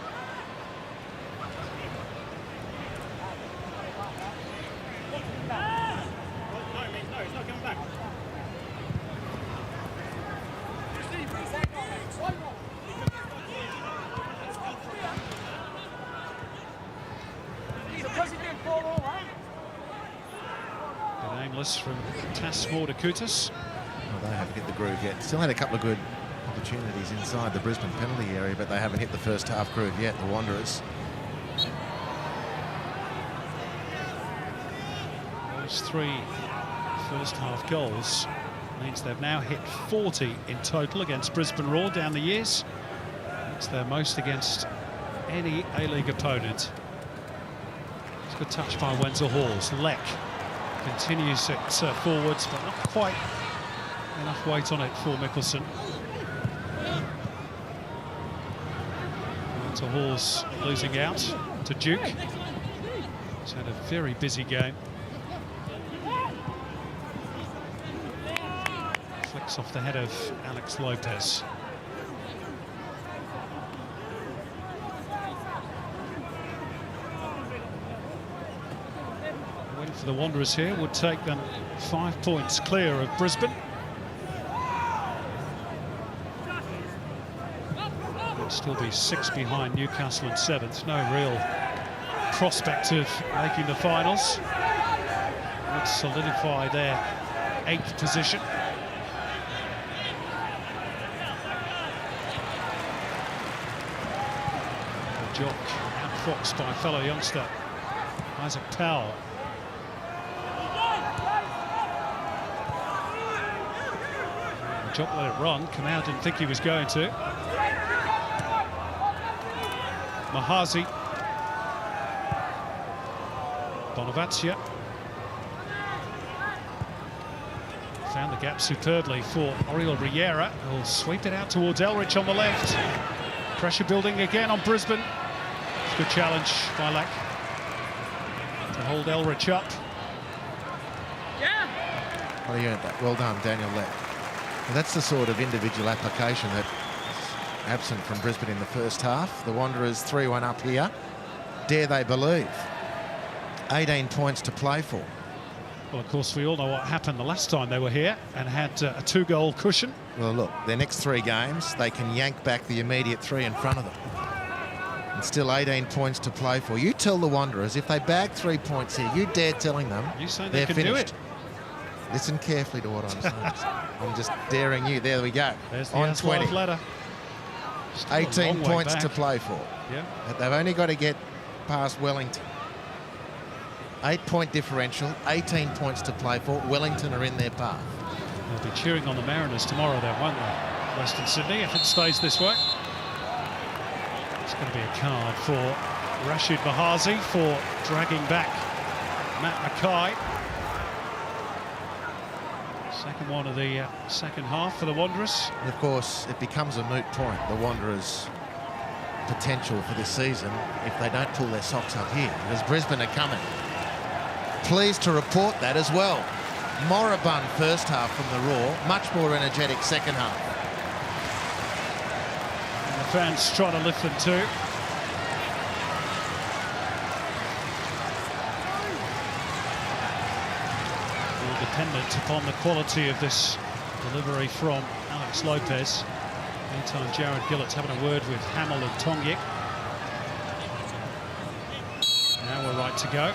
From Tass Mordakutis. Well, they haven't hit the groove yet. Still had a couple of good opportunities inside the Brisbane penalty area, but they haven't hit the first half groove yet, the Wanderers. Those 3 first half goals means they've now hit 40 in total against Brisbane Roar down the years. That's their most against any A-League opponent. It's a good touch by Wenzel-Halls. Leck continues it forwards, but not quite enough weight on it for Mikkelsen. Wenzel-Halls losing out to Duke. He's had a very busy game. Flicks off the head of Alex Lopez. For the Wanderers here would take them 5 points clear of Brisbane. Would still be 6 behind Newcastle in 7th. No real prospect of making the finals. Would solidify their 8th position. Jock outfoxed by fellow youngster Isaac Powell. Jock let it run. Kamau didn't think he was going to. Mahazi. Bonavacia. Found the gap superbly for Oriol Riera, who'll sweep it out towards Elrich on the left. Pressure building again on Brisbane. It's a good challenge by Leck to hold Elrich up. Well, he earned that. Well done, Daniel Leck. Well, that's the sort of individual application that's absent from Brisbane in the first half. The Wanderers 3-1 up here. Dare they believe? 18 points to play for. Well, of course, we all know what happened the last time they were here and had a 2-goal cushion. Well, look, their next 3 games, they can yank back the immediate 3 in front of them. And still 18 points to play for. You tell the Wanderers, if they bag 3 points here, you dare telling them You say they're they can finished. do it. Listen carefully to what I'm saying. I'm just daring you. There we go. There's the on 20. ladder. Still a 18 long way points back. to play for. Yeah. But they've only got to get past Wellington. 8-point differential, 18 points to play for. Wellington are in their path. They'll be cheering on the Mariners tomorrow then, won't they? Western Sydney, if it stays this way. It's going to be a card for Rashid Mahazi for dragging back Matt Mackay. Second one of the second half for the Wanderers. And of course, it becomes a moot point, the Wanderers' potential for this season, if they don't pull their socks up here, because Brisbane are coming. Pleased to report that as well. Moribund first half from the Roar, much more energetic second half. And the fans trying to lift them too. All dependent upon the quality of this delivery from Alex Lopez. Meantime, Jared Gillett's having a word with Hamill and Tongyik. Now we're right to go.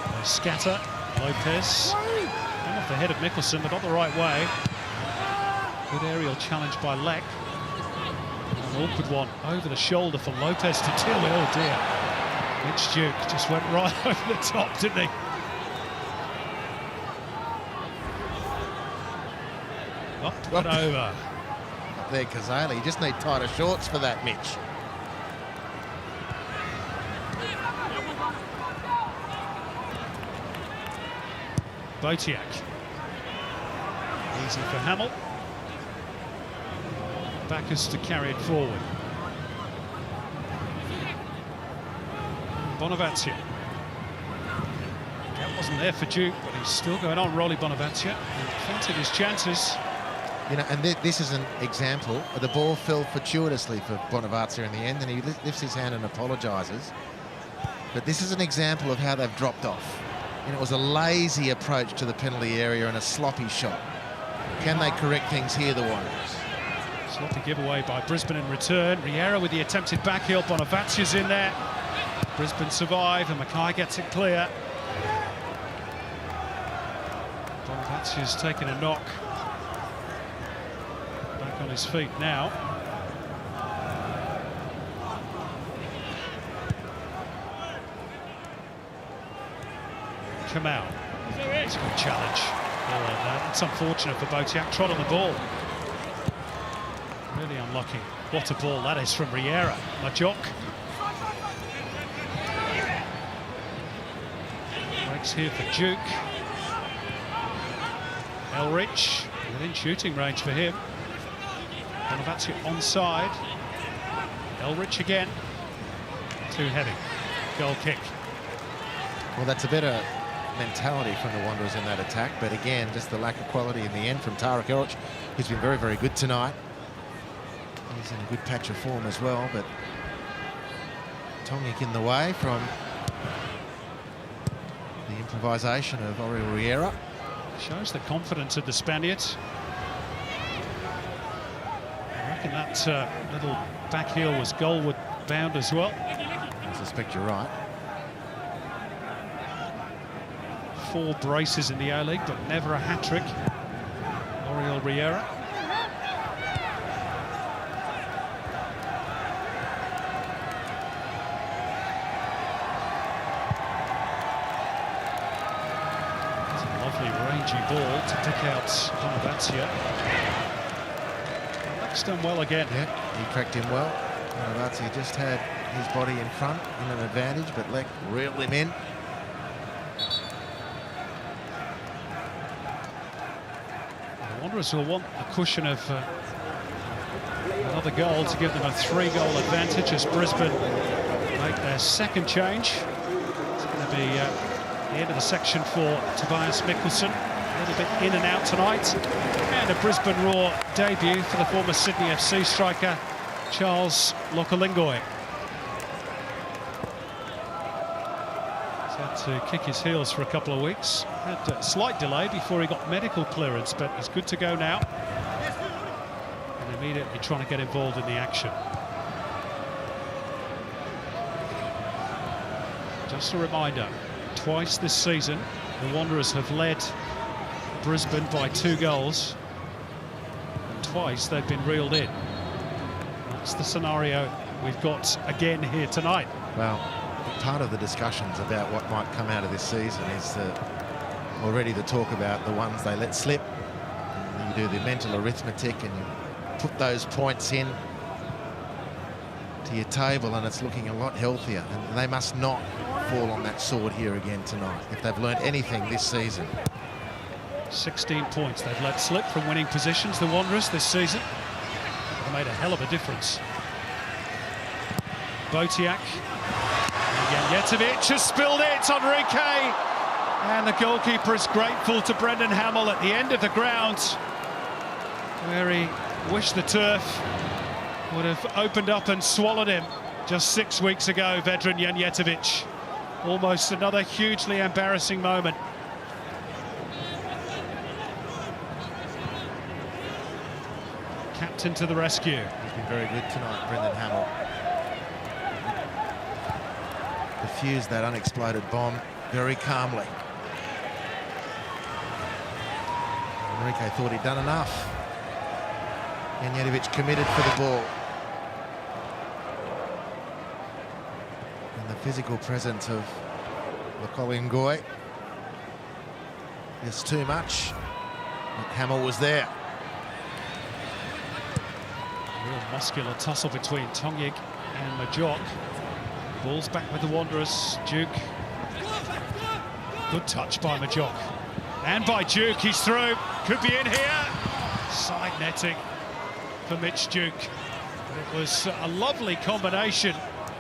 They scatter. Lopez came off the head of Mickelson, but not the right way. Good aerial challenge by Leck. An awkward one over the shoulder for Lopez to deal with. Oh dear. Mitch Duke just went right over the top, didn't he? Up and over. Up there, Kazali. You just need tighter shorts for that, Mitch. Botiak. Easy for Hamill. Backus to carry it forward. Bonavacia. That wasn't there for Duke, but he's still going on. Rolly Bonavacia. He fainted his chances. You know, and this is an example. The ball fell fortuitously for Bonavacia in the end, and he lifts his hand and apologises. But this is an example of how they've dropped off. You know, it was a lazy approach to the penalty area and a sloppy shot. Can they correct things here, the Wanderers? Sloppy giveaway by Brisbane in return. Riera with the attempted back heel. Bonavacia's in there. Brisbane survive and Mackay gets it clear. Bonavacia's taken a knock. Back on his feet now. Kamau. It's a good challenge. It's unfortunate for Botiak. Trod on the ball. Really unlucky. What a ball that is from Riera. Majok. Breaks here for Duke. Elrich within shooting range for him. Bonavacia onside. Elrich again. Too heavy. Goal kick. Well, that's a better mentality from the Wanderers in that attack, but again, just the lack of quality in the end from Tarek Elrich, who's been very, very good tonight. He's in a good patch of form as well, but Tongyik in the way from the improvisation of Oriol Riera. Shows the confidence of the Spaniards. I reckon that little back heel was goalward bound as well. I suspect you're right. 4 braces in the A-League, but never a hat-trick. Oriol Riera. ball to pick out Bonaventure. Leck's done well again. Yeah, he cracked him well. Bonaventure just had his body in front in an advantage, but Leck reeled him in. The Wanderers will want a cushion of another goal to give them a 3-goal advantage as Brisbane make their second change. It's going to be the end of the section for Tobias Mikkelsen. A little bit in and out tonight. And a Brisbane Roar debut for the former Sydney FC striker, Charles Lokalingoi. He's had to kick his heels for a couple of weeks. Had a slight delay before he got medical clearance, but he's good to go now. And immediately trying to get involved in the action. Just a reminder, twice this season, the Wanderers have led Brisbane by 2 goals. And twice they've been reeled in. That's the scenario we've got again here tonight. Well, part of the discussions about what might come out of this season is already the talk about the ones they let slip. You do the mental arithmetic and you put those points in to your table, and it's looking a lot healthier. And they must not fall on that sword here again tonight if they've learned anything this season. 16 points they've let slip from winning positions, the Wanderers, this season. They've made a hell of a difference. Botiak. Again, Jetovic has spilled it, Enrique. And the goalkeeper is grateful to Brendan Hamill at the end of the ground, where he wished the turf would have opened up and swallowed him just 6 weeks ago, veteran Jan Jetovic. Almost another hugely embarrassing moment. Captain to the rescue. He's been very good tonight, Brendan Hamill. Defused that unexploded bomb very calmly. Enrique thought he'd done enough. Janjetovic committed for the ball. And the physical presence of Lokalingoi is too much. But Hamill was there. Real muscular tussle between Tongyik and Majok. Ball's back with the Wanderers. Duke. Good touch by Majok. And by Duke, he's through. Could be in here. Side netting for Mitch Duke. It was a lovely combination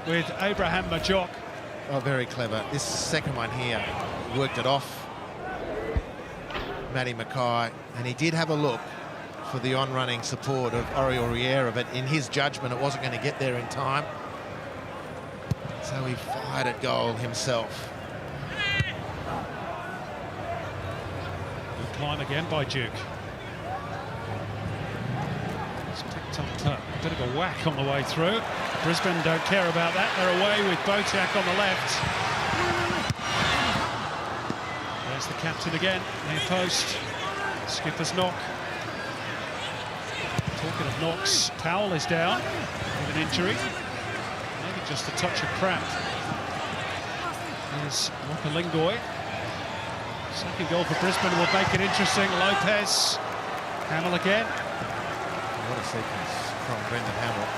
with Abraham Majok. Oh, very clever. This second one here worked it off Matty Mackay, and he did have a look for the on-running support of Oriol Riera, but in his judgment it wasn't going to get there in time. So he fired at goal himself. Good climb again by Duke. He's picked up a bit of a whack on the way through. Brisbane don't care about that. They're away with Botiak on the left. There's the captain again, near post. Skipper's knock. Talking of knocks, Powell is down with an injury. Maybe just a touch of cramp. Here's Lokalingoi. Second goal for Brisbane will make it interesting. Lopez. Hamill again. What a sequence from Brendan Hamill.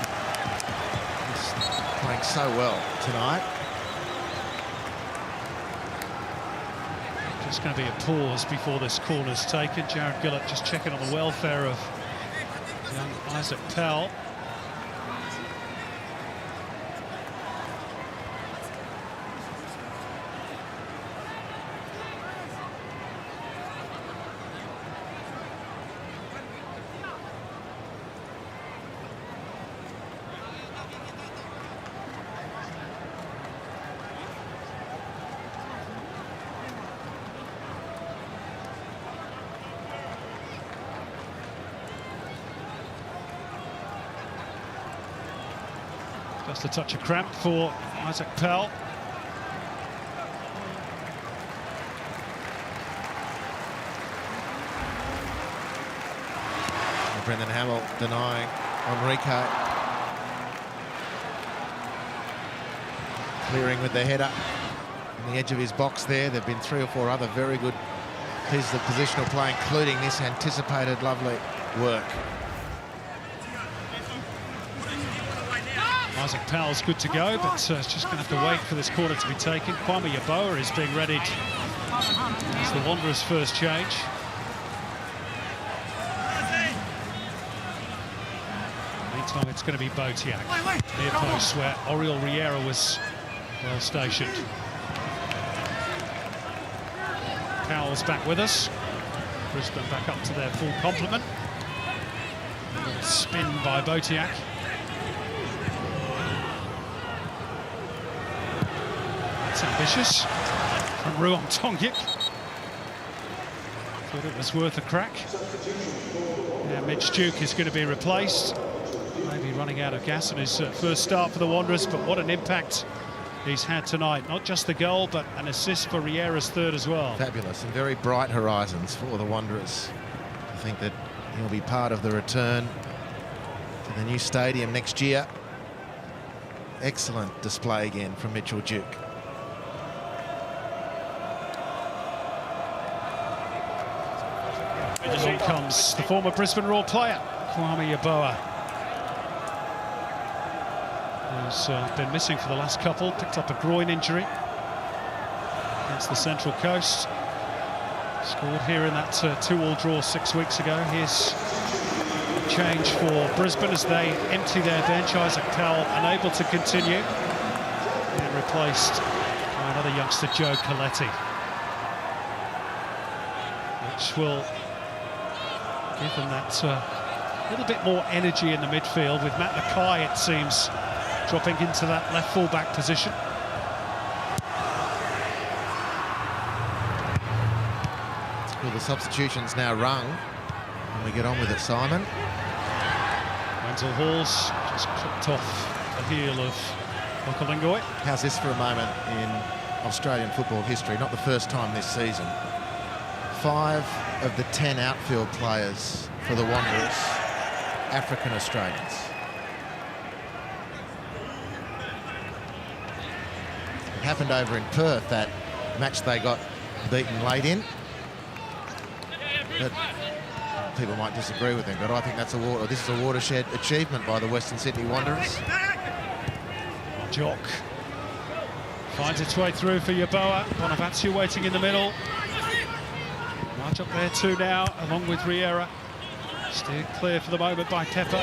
He's playing so well tonight. Just going to be a pause before this corner's taken. Jared Gillett just checking on the welfare of young Isaac Powell. Just a touch of cramp for Isaac Powell. Brendan Hamill denying Enrique. Clearing with the header on the edge of his box there. There have been 3 or 4 other very good pieces of positional play, including this anticipated lovely work. Isaac Powell's good to go, but it's just going to have to wait for this corner to be taken. Kwame Yeboah is being readied as the Wanderers' first change. Meantime, it's going to be Botiak near post, where Oriol Riera was well stationed. Powell's back with us. Brisbane back up to their full complement. Spin by Botiak. That's ambitious from Ruom Tongyik. Thought it was worth a crack. Yeah, Mitch Duke is going to be replaced. Maybe running out of gas in his first start for the Wanderers, but what an impact he's had tonight. Not just the goal, but an assist for Riera's third as well. Fabulous, and very bright horizons for the Wanderers. I think that he'll be part of the return to the new stadium next year. Excellent display again from Mitchell Duke. Along comes the former Brisbane Roar player, Kwame Yeboah, who's been missing for the last couple, picked up a groin injury against the Central Coast. Scored here in that 2-2 draw 6 weeks ago. Here's a change for Brisbane as they empty their bench. Isaac Powell unable to continue, and replaced by another youngster, Joe Coletti, which will give them that little bit more energy in the midfield, with Matt Mackay, it seems, dropping into that left full-back position. Well, the substitution's now rung, and we get on with it, Simon. Wenzel-Halls just clipped off the heel of Mokolingoi. How's this for a moment in Australian football history? Not the first time this season. 5 of the 10 outfield players for the Wanderers, African Australians. It happened over in Perth, that match they got beaten late in. But people might disagree with him, but I think that's this is a watershed achievement by the Western Sydney Wanderers. Jock finds its way through for Yeboah. Bonaventure waiting in the middle. March up there too now, along with Riera. Steered clear for the moment by Pepper.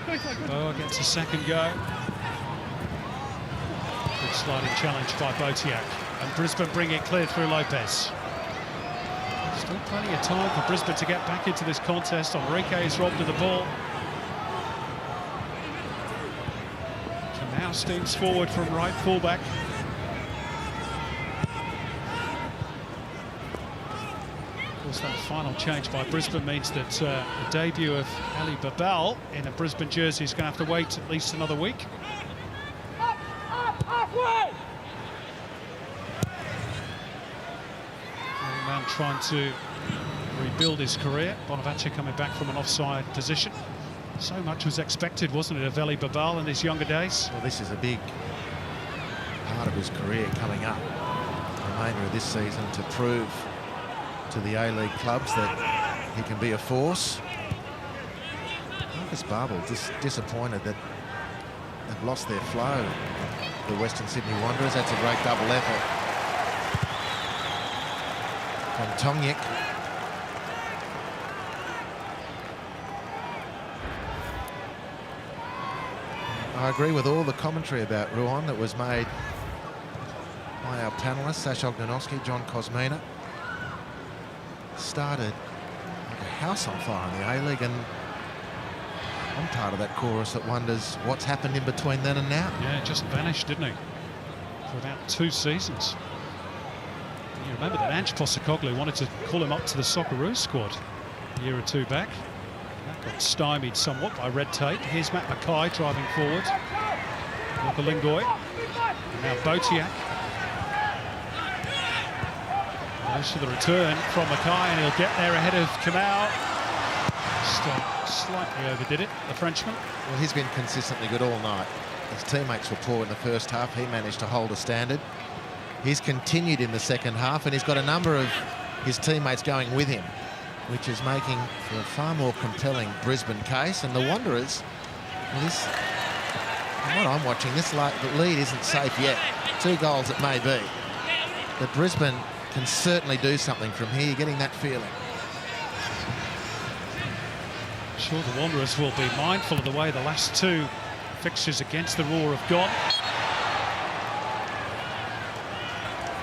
Yeboah gets a second go. Good sliding challenge by Botiak. And Brisbane bring it clear through Lopez. Still plenty of time for Brisbane to get back into this contest. Enrique is robbed of the ball. Now steams forward from right fullback. Of course, that final change by Brisbane means that the debut of Ali Babal in a Brisbane jersey is going to have to wait at least another week. Young man trying to rebuild his career. Bonaventure coming back from an offside position. So much was expected, wasn't it, of Ali Babal in his younger days? Well, this is a big part of his career coming up. The remainder of this season to prove to the A-League clubs that he can be a force. Marcus Barble disappointed that they've lost their flow. The Western Sydney Wanderers, that's a great double effort from Tongyik. I agree with all the commentary about Ruan that was made by our panellists, Sash Ognjanowski, John Kosmina. Started like a house on fire in the A-League, and I'm part of that chorus that wonders what's happened in between then and now. Yeah, just vanished, didn't he? For about 2 seasons. You remember that Ange Postecoglou wanted to call him up to the Socceroos squad a year or 2 back. That got stymied somewhat by red tape. Here's Matt Mackay driving forward. Mokolingoi. And now Botiak. Goes for the return from Mackay, and he'll get there ahead of Kamau. Just slightly overdid it, the Frenchman. Well, he's been consistently good all night. His teammates were poor in the first half. He managed to hold a standard. he's continued in the second half, and he's got a number of his teammates going with him, which is making for a far more compelling Brisbane case. And the Wanderers, well, this, from what I'm watching, this the lead isn't safe yet. 2 goals it may be, but Brisbane can certainly do something from here. You're getting that feeling. I'm sure the Wanderers will be mindful of the way the last 2 fixtures against the Roar have gone.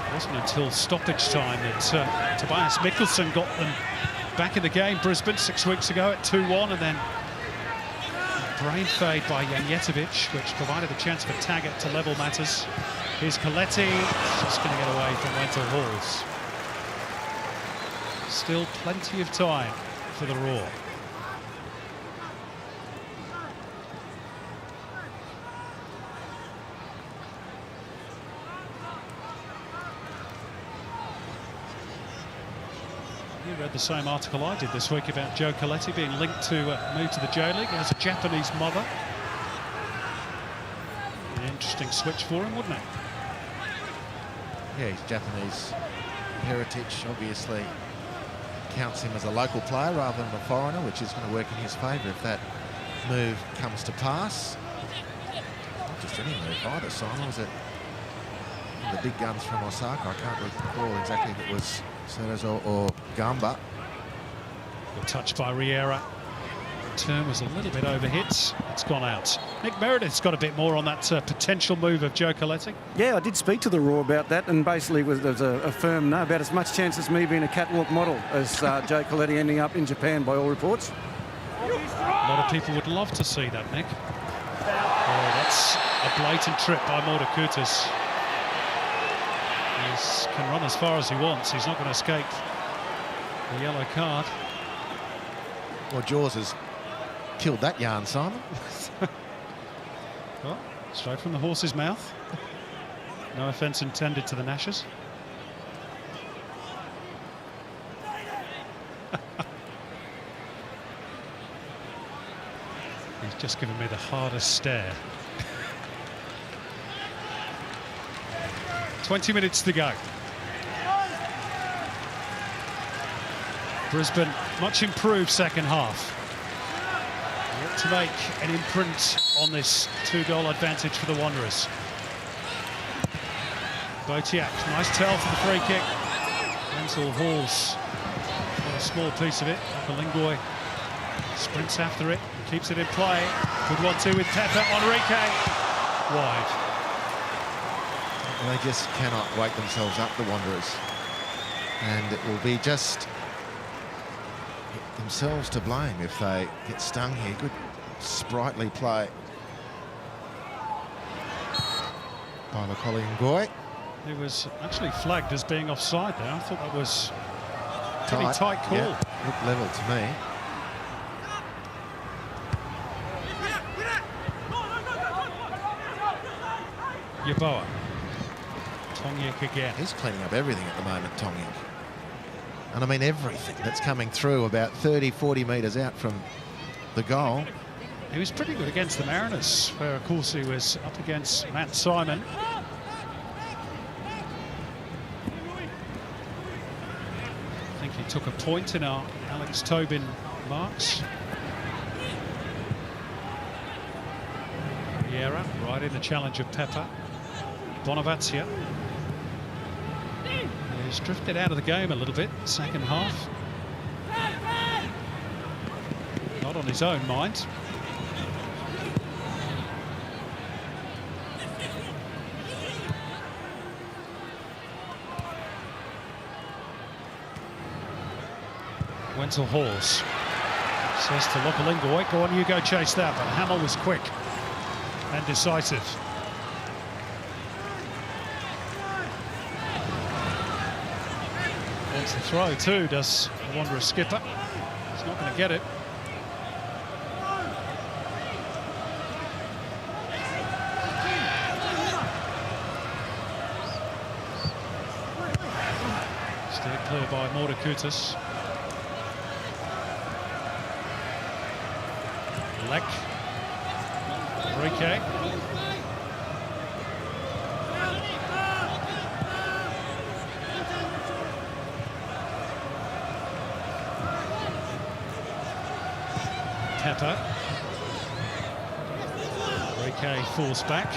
It wasn't until stoppage time that Tobias Mikkelsen got them back in the game. Brisbane 6 weeks ago at 2-1, and then a brain fade by Janjetovic, which provided a chance for Taggart to level matters. Here's Coletti, just going to get away from Wenzel-Halls. Still plenty of time for the Roar. You read the same article I did this week about Joe Coletti being linked to move to the J-League. He has a Japanese mother. An interesting switch for him, wouldn't it? Yeah, his Japanese heritage obviously counts him as a local player rather than a foreigner, which is going to work in his favour if that move comes to pass. Not just any move either, Simon. Was it the big guns from Osaka? I can't recall exactly if it was Sotos or Gamba. Good touch by Riera. Turn was a little bit overhit. It's gone out. Nick Meredith's got a bit more on that potential move of Joe Coletti. Yeah, I did speak to the Raw about that, and basically there was a firm no, about as much chance as me being a catwalk model as Joe Coletti ending up in Japan by all reports. A lot of people would love to see that, Nick. Oh, that's a blatant trip by Mordakutas. He can run as far as he wants. He's not going to escape the yellow card. Well, Jaws has killed that yarn, Simon. Well, straight from the horse's mouth. No offence intended to the Nashers. He's just given me the hardest stare. 20 minutes to go. Brisbane, much improved second half. Yet to make an imprint on this 2-goal advantage for the Wanderers. Botiak, nice tell for the free kick. Wenzel-Halls got a small piece of it. Kalingoy sprints after it, keeps it in play. Good 1-2 with Pepper. Enrique wide. They just cannot wake themselves up, the Wanderers. And it will be just themselves to blame if they get stung here. Good sprightly play by Kalingoy. He was actually flagged as being offside there. I thought that was a pretty tight call. Yeah, looked level to me. Yeboah. Tongyek again. He's cleaning up everything at the moment, Tongyek. And I mean everything that's coming through about 30, 40 metres out from the goal. He was pretty good against the Mariners, where of course he was up against Matt Simon. I think he took a point in our Alex Tobin marks. Riera right in the challenge of Pepper. Bonavazia. He's drifted out of the game a little bit, second half. Not on his own mind. Wenzel-Halls says to Lokalingoy, go on, you go chase that, but Hamill was quick and decisive. Wants the throw too, does the Wanderers skipper. He's not going to get it. Steered clear by Mordakutas. Lek. Enrique. Pepper. Enrique falls back.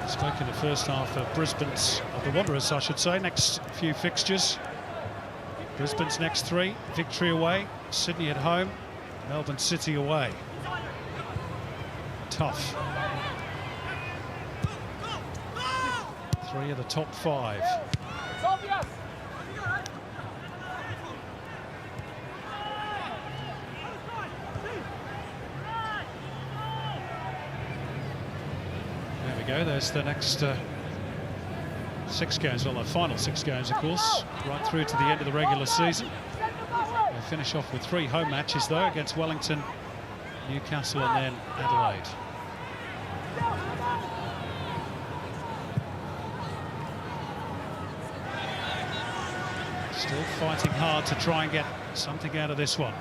Spoke in the first half of of the Wanderers, I should say. Next few fixtures. Brisbane's next 3, Victory away, Sydney at home, Melbourne City away. Tough. 3 of the top 5. There we go, there's the next 6 games, well, the final 6 games, of course, right through to the end of the regular season. We'll finish off with 3 home matches, though, against Wellington, Newcastle and then Adelaide. Still fighting hard to try and get something out of this one.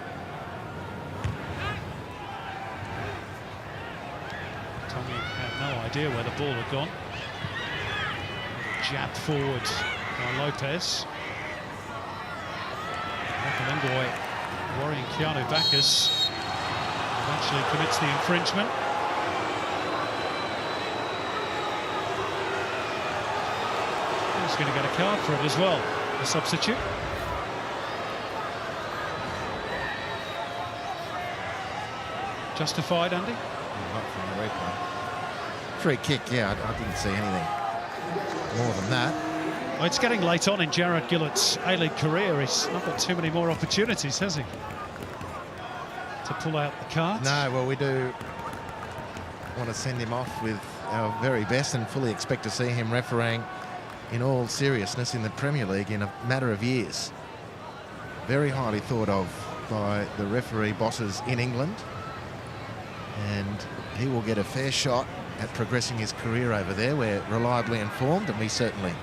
Tommy had no idea where the ball had gone. Jab forward by Lopez. Lingoi worrying Keanu Bacchus. Eventually commits the infringement. He's going to get a card for it as well, the substitute. Justified, Andy? Not from the replay. Free kick, yeah, I didn't see anything more than that. Well, it's getting late on in Jared Gillett's A-League career. He's not got too many more opportunities, has he? To pull out the cards. No, well, we do want to send him off with our very best and fully expect to see him refereeing in all seriousness in the Premier League in a matter of years. Very highly thought of by the referee bosses in England, and he will get a fair shot at progressing his career over there. We're reliably informed, and we certainly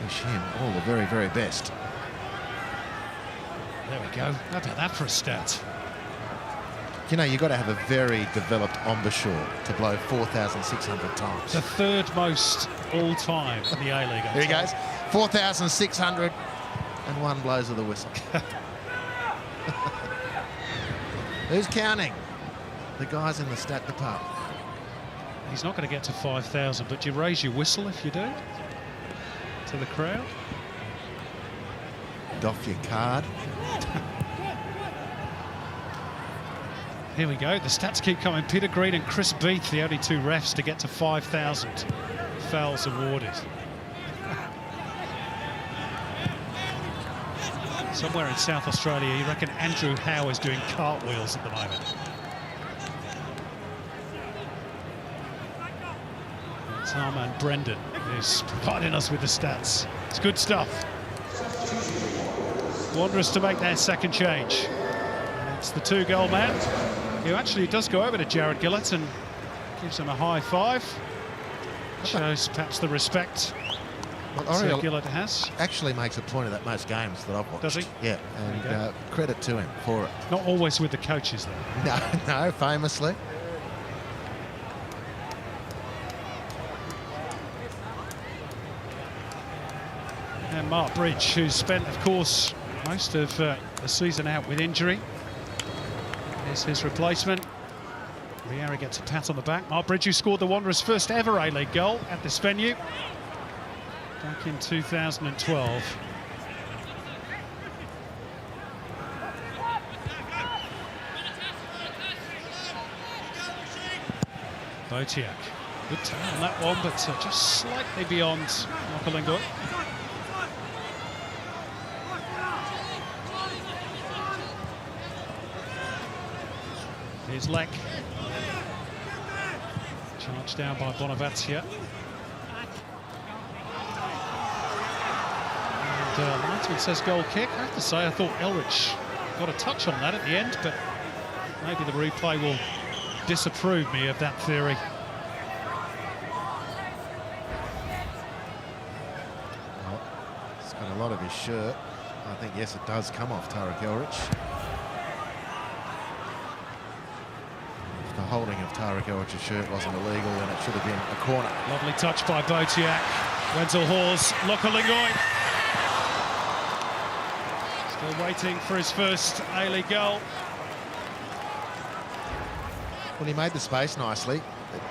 wish him all the very, very best. There we go. How about that for a stat? You know, you've got to have a very developed embouchure to blow 4,600 times. The 3rd most all-time in the A-League. Here he goes. 4,601 blows of the whistle. Who's counting? The guys in the stat department. He's not going to get to 5,000, but you raise your whistle if you do to the crowd. Doff your card. Here we go. The stats keep coming. Peter Green and Chris Beath, the only 2 refs to get to 5,000 fouls awarded. Somewhere in South Australia, you reckon Andrew Howe is doing cartwheels at the moment. It's our man Brendan who's providing us with the stats. It's good stuff. Wanderers to make their second change. And it's the 2-goal man who actually does go over to Jared Gillett and gives him a high 5. Shows perhaps the respect Well, that Oriol Gillett has. actually makes a point of that most games that I've watched. Does he? Yeah, and credit to him for it. Not always with the coaches, though. No, famously. And Mark Bridge, who's spent, of course, most of the season out with injury. Here's his replacement. Riera gets a pat on the back. Mark Bridge, who scored the Wanderers' first ever A-League goal at this venue back in 2012. Botiak, good turn on that one, but just slightly beyond Mokolingoi. Here's Leck. Charged down by Bonavacia. And linesman says goal kick. I have to say, I thought Elrich got a touch on that at the end, but maybe the replay will disapprove me of that theory. Well, it's got a lot of his shirt. I think, yes, it does come off Tarek Elrich. The holding of Tarek Elrich's shirt wasn't illegal, and it should have been a corner. Lovely touch by Botiak. Wenzel-Halls, Lokalingoi. Still waiting for his first A-League goal. Well, he made the space nicely, but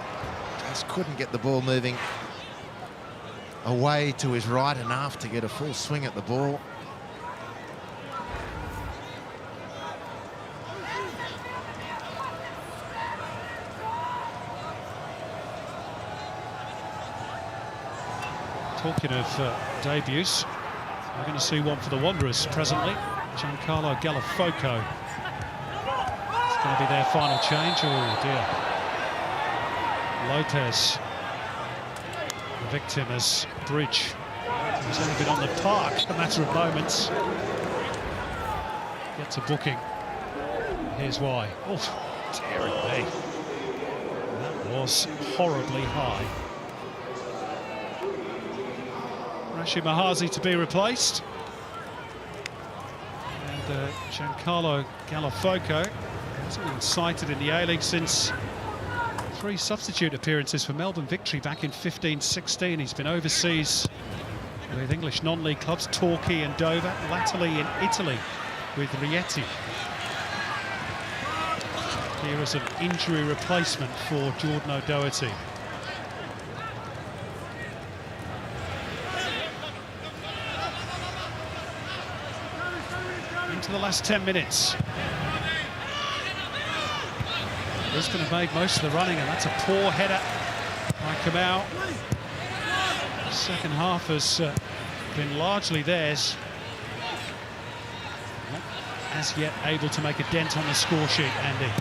just couldn't get the ball moving away to his right enough to get a full swing at the ball. Talking of debuts, we're going to see one for the Wanderers presently. Giancarlo Galafoco. It's going to be their final change. Oh dear. Lopez, the victim, as Bridge, who's only been on the park a matter of moments, gets a booking. Here's why. Oh, dear me. That was horribly high. Rashid Mahazi to be replaced. And Giancarlo Galafoco hasn't been cited in the A-League since 3 substitute appearances for Melbourne Victory back in 15-16. He's been overseas with English non-league clubs, Torquay and Dover, latterly in Italy with Rieti. Here is an injury replacement for Jordan O'Doherty. Into the last 10 minutes. Brisbane have made most of the running, and that's a poor header by Kamau. The second half has been largely theirs. Not as yet able to make a dent on the score sheet, Andy.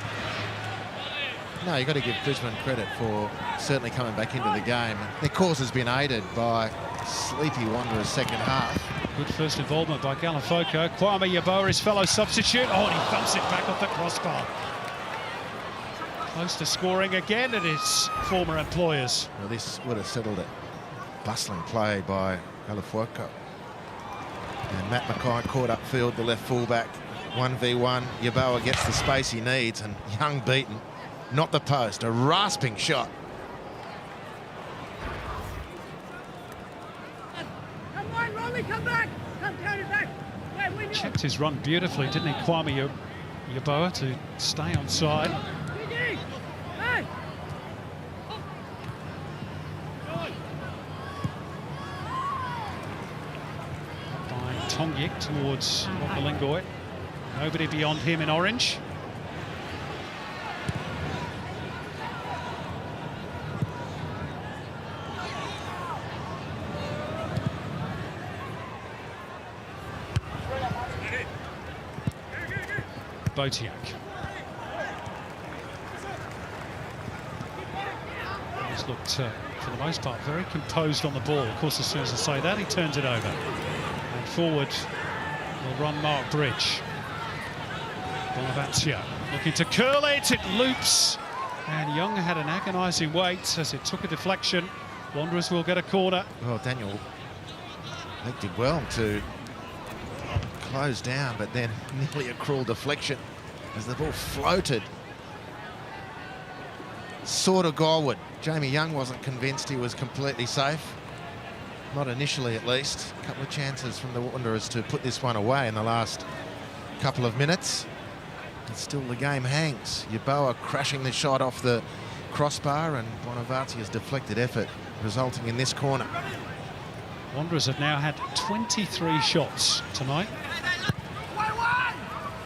No, you've got to give Brisbane credit for certainly coming back into the game. Their cause has been aided by sleepy Wanderers' second half. Good first involvement by Galafoco. Kwame Yeboah, his fellow substitute. Oh, and he thumps it back off the crossbar. Close to scoring again at his former employers. Well, this would have settled it. Bustling play by Galafoco. And Matt Mackay caught upfield, the left fullback. 1v1. Yeboah gets the space he needs, and Young beaten. Not the post, a rasping shot. Come back! Come counter back! Checked his run beautifully, didn't he, Kwame Yeboah, to stay on side. By Tongyik towards Mokalingoi. Nobody beyond him in orange. Botiak. He's looked, for the most part, very composed on the ball. Of course, as soon as I say that, he turns it over. And forward will run Mark Bridge. Bonaventure looking to curl it. It loops. And Young had an agonising wait as it took a deflection. Wanderers will get a corner. Well, Daniel, they did well to close down, but then nearly a cruel deflection as the ball floated sort of goalward. Jamie Young wasn't convinced he was completely safe, not initially at least. A couple of chances from the Wanderers to put this one away in the last couple of minutes, and still the game hangs. Yeboah crashing the shot off the crossbar, and Bonavatia's deflected effort resulting in this corner. Wanderers have now had 23 shots tonight.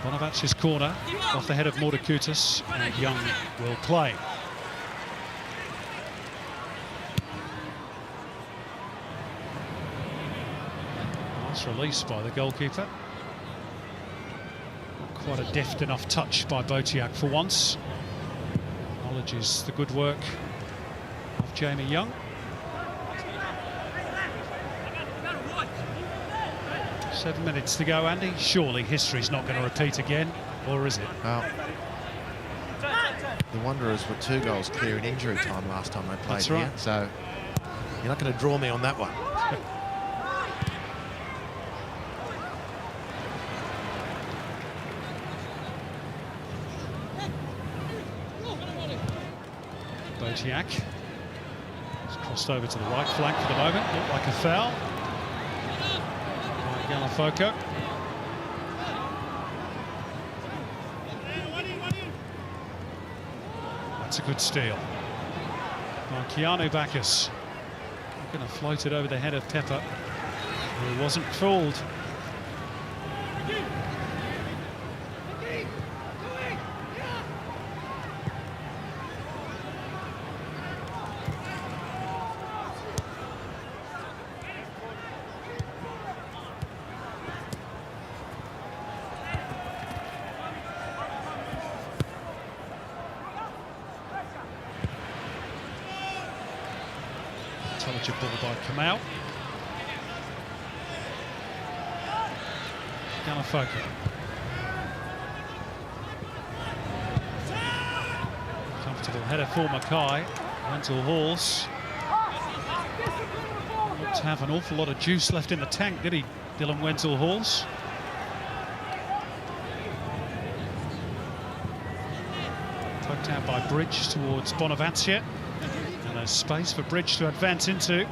Bonavatia's corner off the head of Mordakutis, and Young will play. Nice release by the goalkeeper. Not quite a deft enough touch by Botiak for once. Acknowledges the good work of Jamie Young. 7 minutes to go, Andy. Surely history's not going to repeat again, or is it? Well, the Wanderers were 2 goals clear in injury time last time they played That's here, right. so you're not going to draw me on that one. Botiak has crossed over to the right flank for the moment. Looked like a foul. Galafoco. That's a good steal. Keanu Bacchus going to float it over the head of Pepper, who wasn't fooled. Intelligent ball by Kamau. Galafoka. Comfortable header for Mackay. Wenzel-Halls. Not to have an awful lot of juice left in the tank, did he, Dylan Wenzel-Halls? Poked out by Bridge towards Bonavacia. And there's space for Bridge to advance into.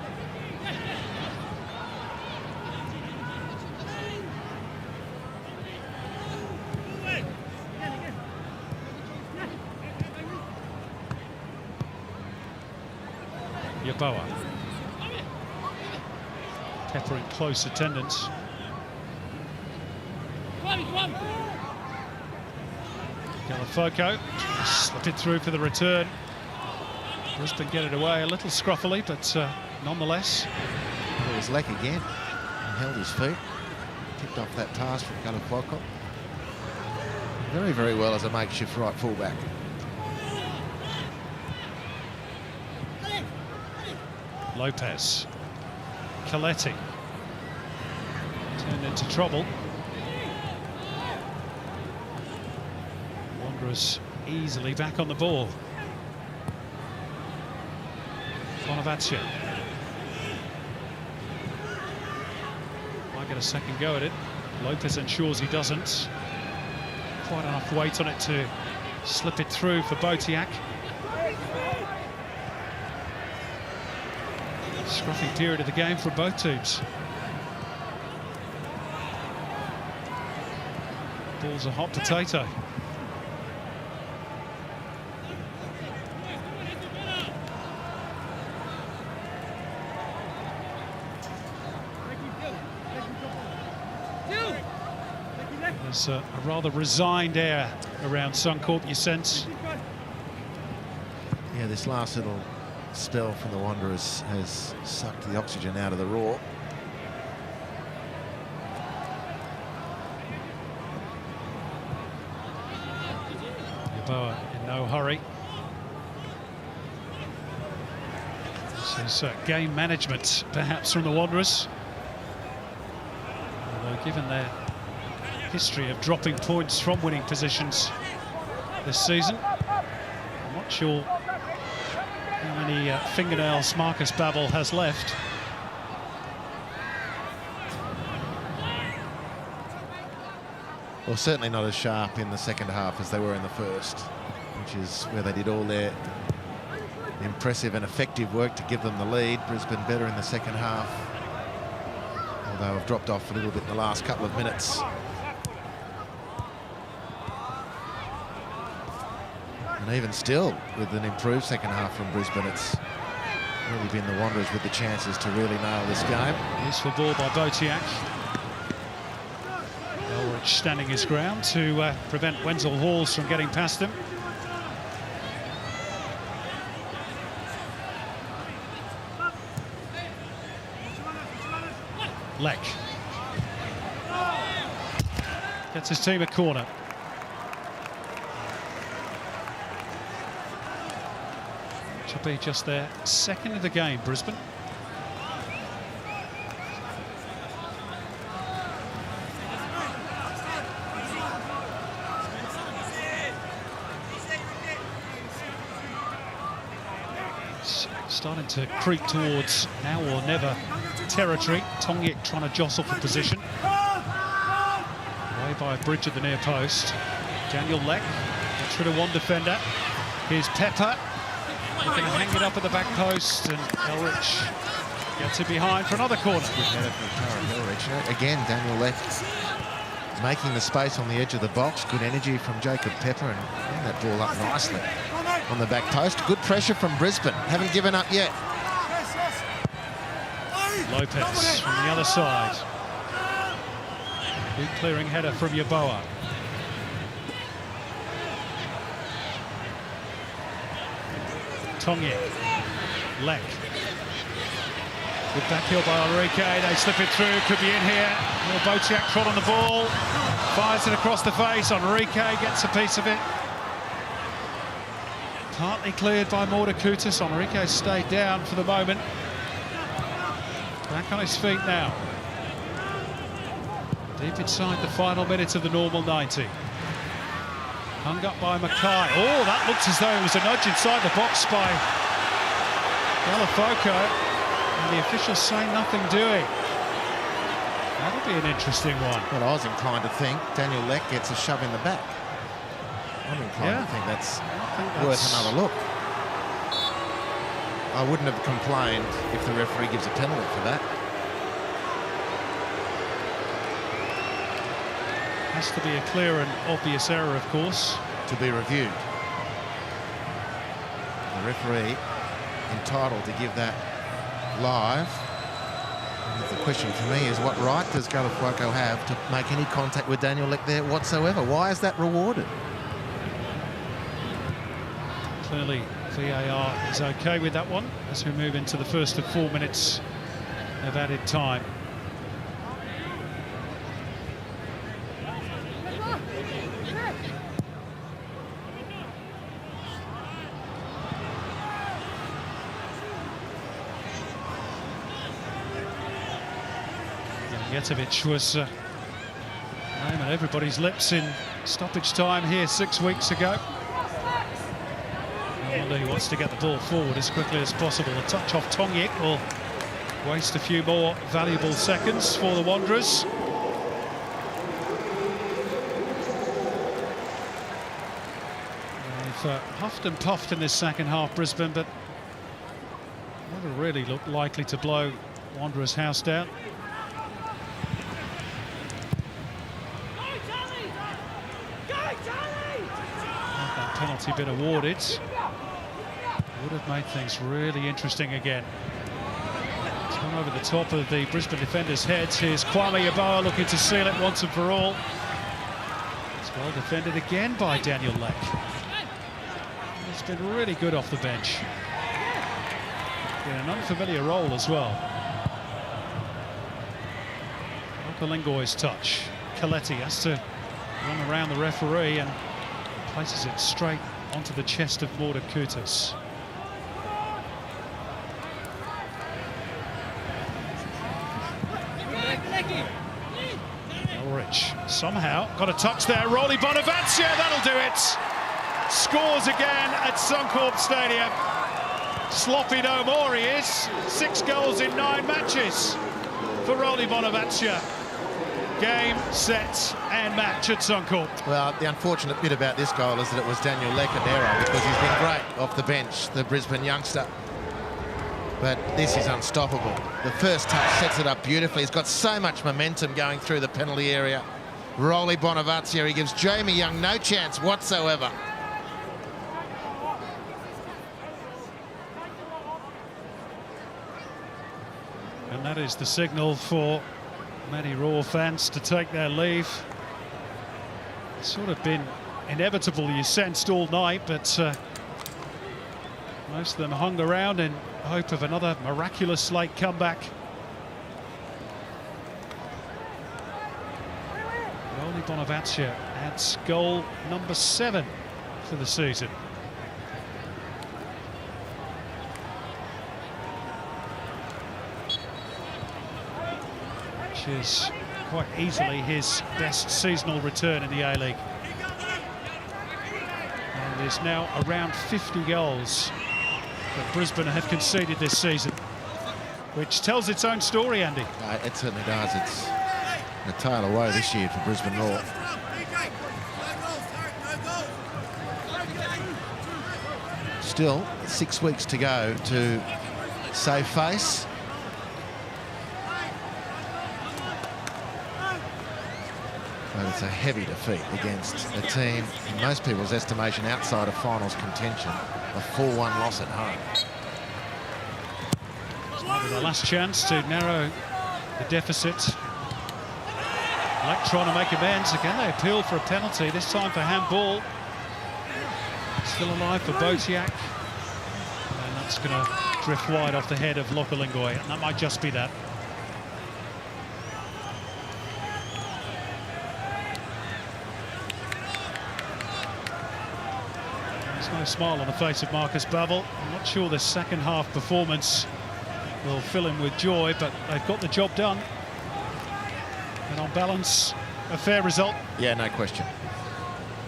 Yeboah. Pepper in close attendance. Galafoka slipped it through for the return. Brisbane get it away a little scruffily, but nonetheless. Well, it was Leck again. He held his feet. Tipped off that pass from Galafoka. Very, very well as a makeshift right fullback. Lopez. Coletti. Turned into trouble. Wanderers easily back on the ball. Bonavacia. Might get a second go at it. Lopez ensures he doesn't. Quite enough weight on it to slip it through for Botiak. Scruffy period of the game for both teams. Ball's a hot potato. There's a rather resigned air around Suncorp, you sense. Yeah, this last little spell from the Wanderers has sucked the oxygen out of the Roar. Yeboah in no hurry. This is game management, perhaps, from the Wanderers. Although, given their history of dropping points from winning positions this season, I'm not sure how many fingernails Marcus Babbel has left. Well, certainly not as sharp in the second half as they were in the first, which is where they did all their impressive and effective work to give them the lead. Brisbane better in the second half, although have dropped off a little bit in the last couple of minutes. And even still, with an improved second half from Brisbane, it's really been the Wanderers with the chances to really nail this game. Useful ball by Botiak. Elrich standing his ground to prevent Wenzel-Halls from getting past him. Leck gets his team a corner. Will be just their second of the game, Brisbane. Starting to creep towards now or never territory. Tongyik trying to jostle for position. Away by a Bridge at the near post. Daniel Leck gets rid of one defender. Here's Pepper. He can hang it up at the back post, and Elrich gets it behind for another corner. Again, Daniel Leck making the space on the edge of the box. Good energy from Jacob Pepper and getting that ball up nicely. on the back post. Good pressure from Brisbane. Haven't given up yet. Lopez from the other side. Good clearing header from Yeboah. Tongue. Leck. Good back heel by Enrique. They slip it through. Could be in here. Botiak trot on the ball. Fires it across the face. Enrique gets a piece of it. Partly cleared by Mordakutis. Enrique stayed down for the moment. Back on his feet now. Deep inside the final minutes of the normal 90. Hung up by Mackay. Oh, that looks as though it was a nudge inside the box by Galafoco. And the officials say nothing doing. That'll be an interesting one. Well, I was inclined to think Daniel Leck gets a shove in the back. I'm inclined to think that's worth another look. I wouldn't have complained if the referee gives a penalty for that. Has to be a clear and obvious error, of course. To be reviewed. The referee entitled to give that live. The question for me is, what right does Galafoco have to make any contact with Daniel Leck there whatsoever? Why is that rewarded? Clearly, VAR is okay with that one as we move into the first of 4 minutes of added time. Jetovic was name on everybody's lips in stoppage time here 6 weeks ago. I wonder he wants to get the ball forward as quickly as possible. A touch off Tongyik will waste a few more valuable seconds for the Wanderers. They've huffed and puffed in this second half, Brisbane, but never really looked likely to blow Wanderers' house down. Penalty been awarded. Would have made things really interesting again. It's gone over the top of the Brisbane defenders' heads. Here's Kwame Yeboah looking to seal it once and for all. It's well defended again by Daniel Leck. He's been really good off the bench. In an unfamiliar role as well. Okalingoy's touch. Coletti has to run around the referee and places it straight onto the chest of Mordakutis. Elrich somehow got a touch there. Rolly Bonavancia, that'll do it. Scores again at Suncorp Stadium. Sloppy no more he is. 6 goals in 9 matches for Rolly Bonavancia. Game, set and match at Suncorp. Well, the unfortunate bit about this goal is that it was Daniel Lecanero, because he's been great off the bench, the Brisbane youngster. But this is unstoppable. The first touch sets it up beautifully. He's got so much momentum going through the penalty area. Rolly Bonavancia, he gives Jamie Young no chance whatsoever. And that is the signal for many Raw fans to take their leave. It's sort of been inevitable, you sensed all night, but most of them hung around in hope of another miraculous late comeback. Rolly Bonavancia adds goal number 7 for the season. Is quite easily his best seasonal return in the A-League. And is now around 50 goals that Brisbane have conceded this season, which tells its own story, Andy. It certainly does. It's a tale of woe this year for Brisbane Roar. Still 6 weeks to go to save face. But it's a heavy defeat against a team, in most people's estimation, outside of finals contention. A 4-1 loss at home. The last chance to narrow the deficit. Black trying to make amends. Again, they appealed for a penalty, this time for handball. Still alive for Botiak. And that's going to drift wide off the head of Lokalingoi, and that might just be that. There's no smile on the face of Marcus Babbel. I'm not sure the second half performance will fill him with joy, but they've got the job done. And on balance, a fair result. Yeah, no question.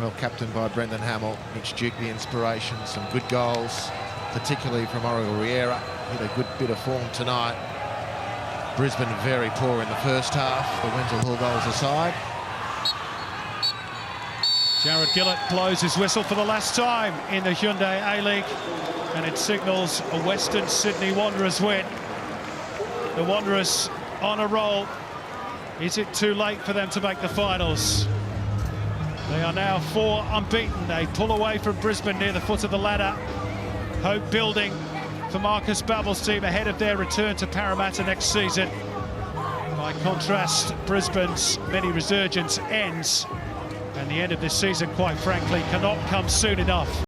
Well captained by Brendan Hamill. Mitch Duke, the inspiration. Some good goals, particularly from Oriol Riera. Hit a good bit of form tonight. Brisbane very poor in the first half. The Wenzel-Halls goals aside. Jared Gillett blows his whistle for the last time in the Hyundai A-League, and it signals a Western Sydney Wanderers win. The Wanderers on a roll. Is it too late for them to make the finals? They are now 4 unbeaten. They pull away from Brisbane near the foot of the ladder. Hope building for Marcus Babbel's team ahead of their return to Parramatta next season. By contrast, Brisbane's mini resurgence ends, and the end of this season, quite frankly, cannot come soon enough.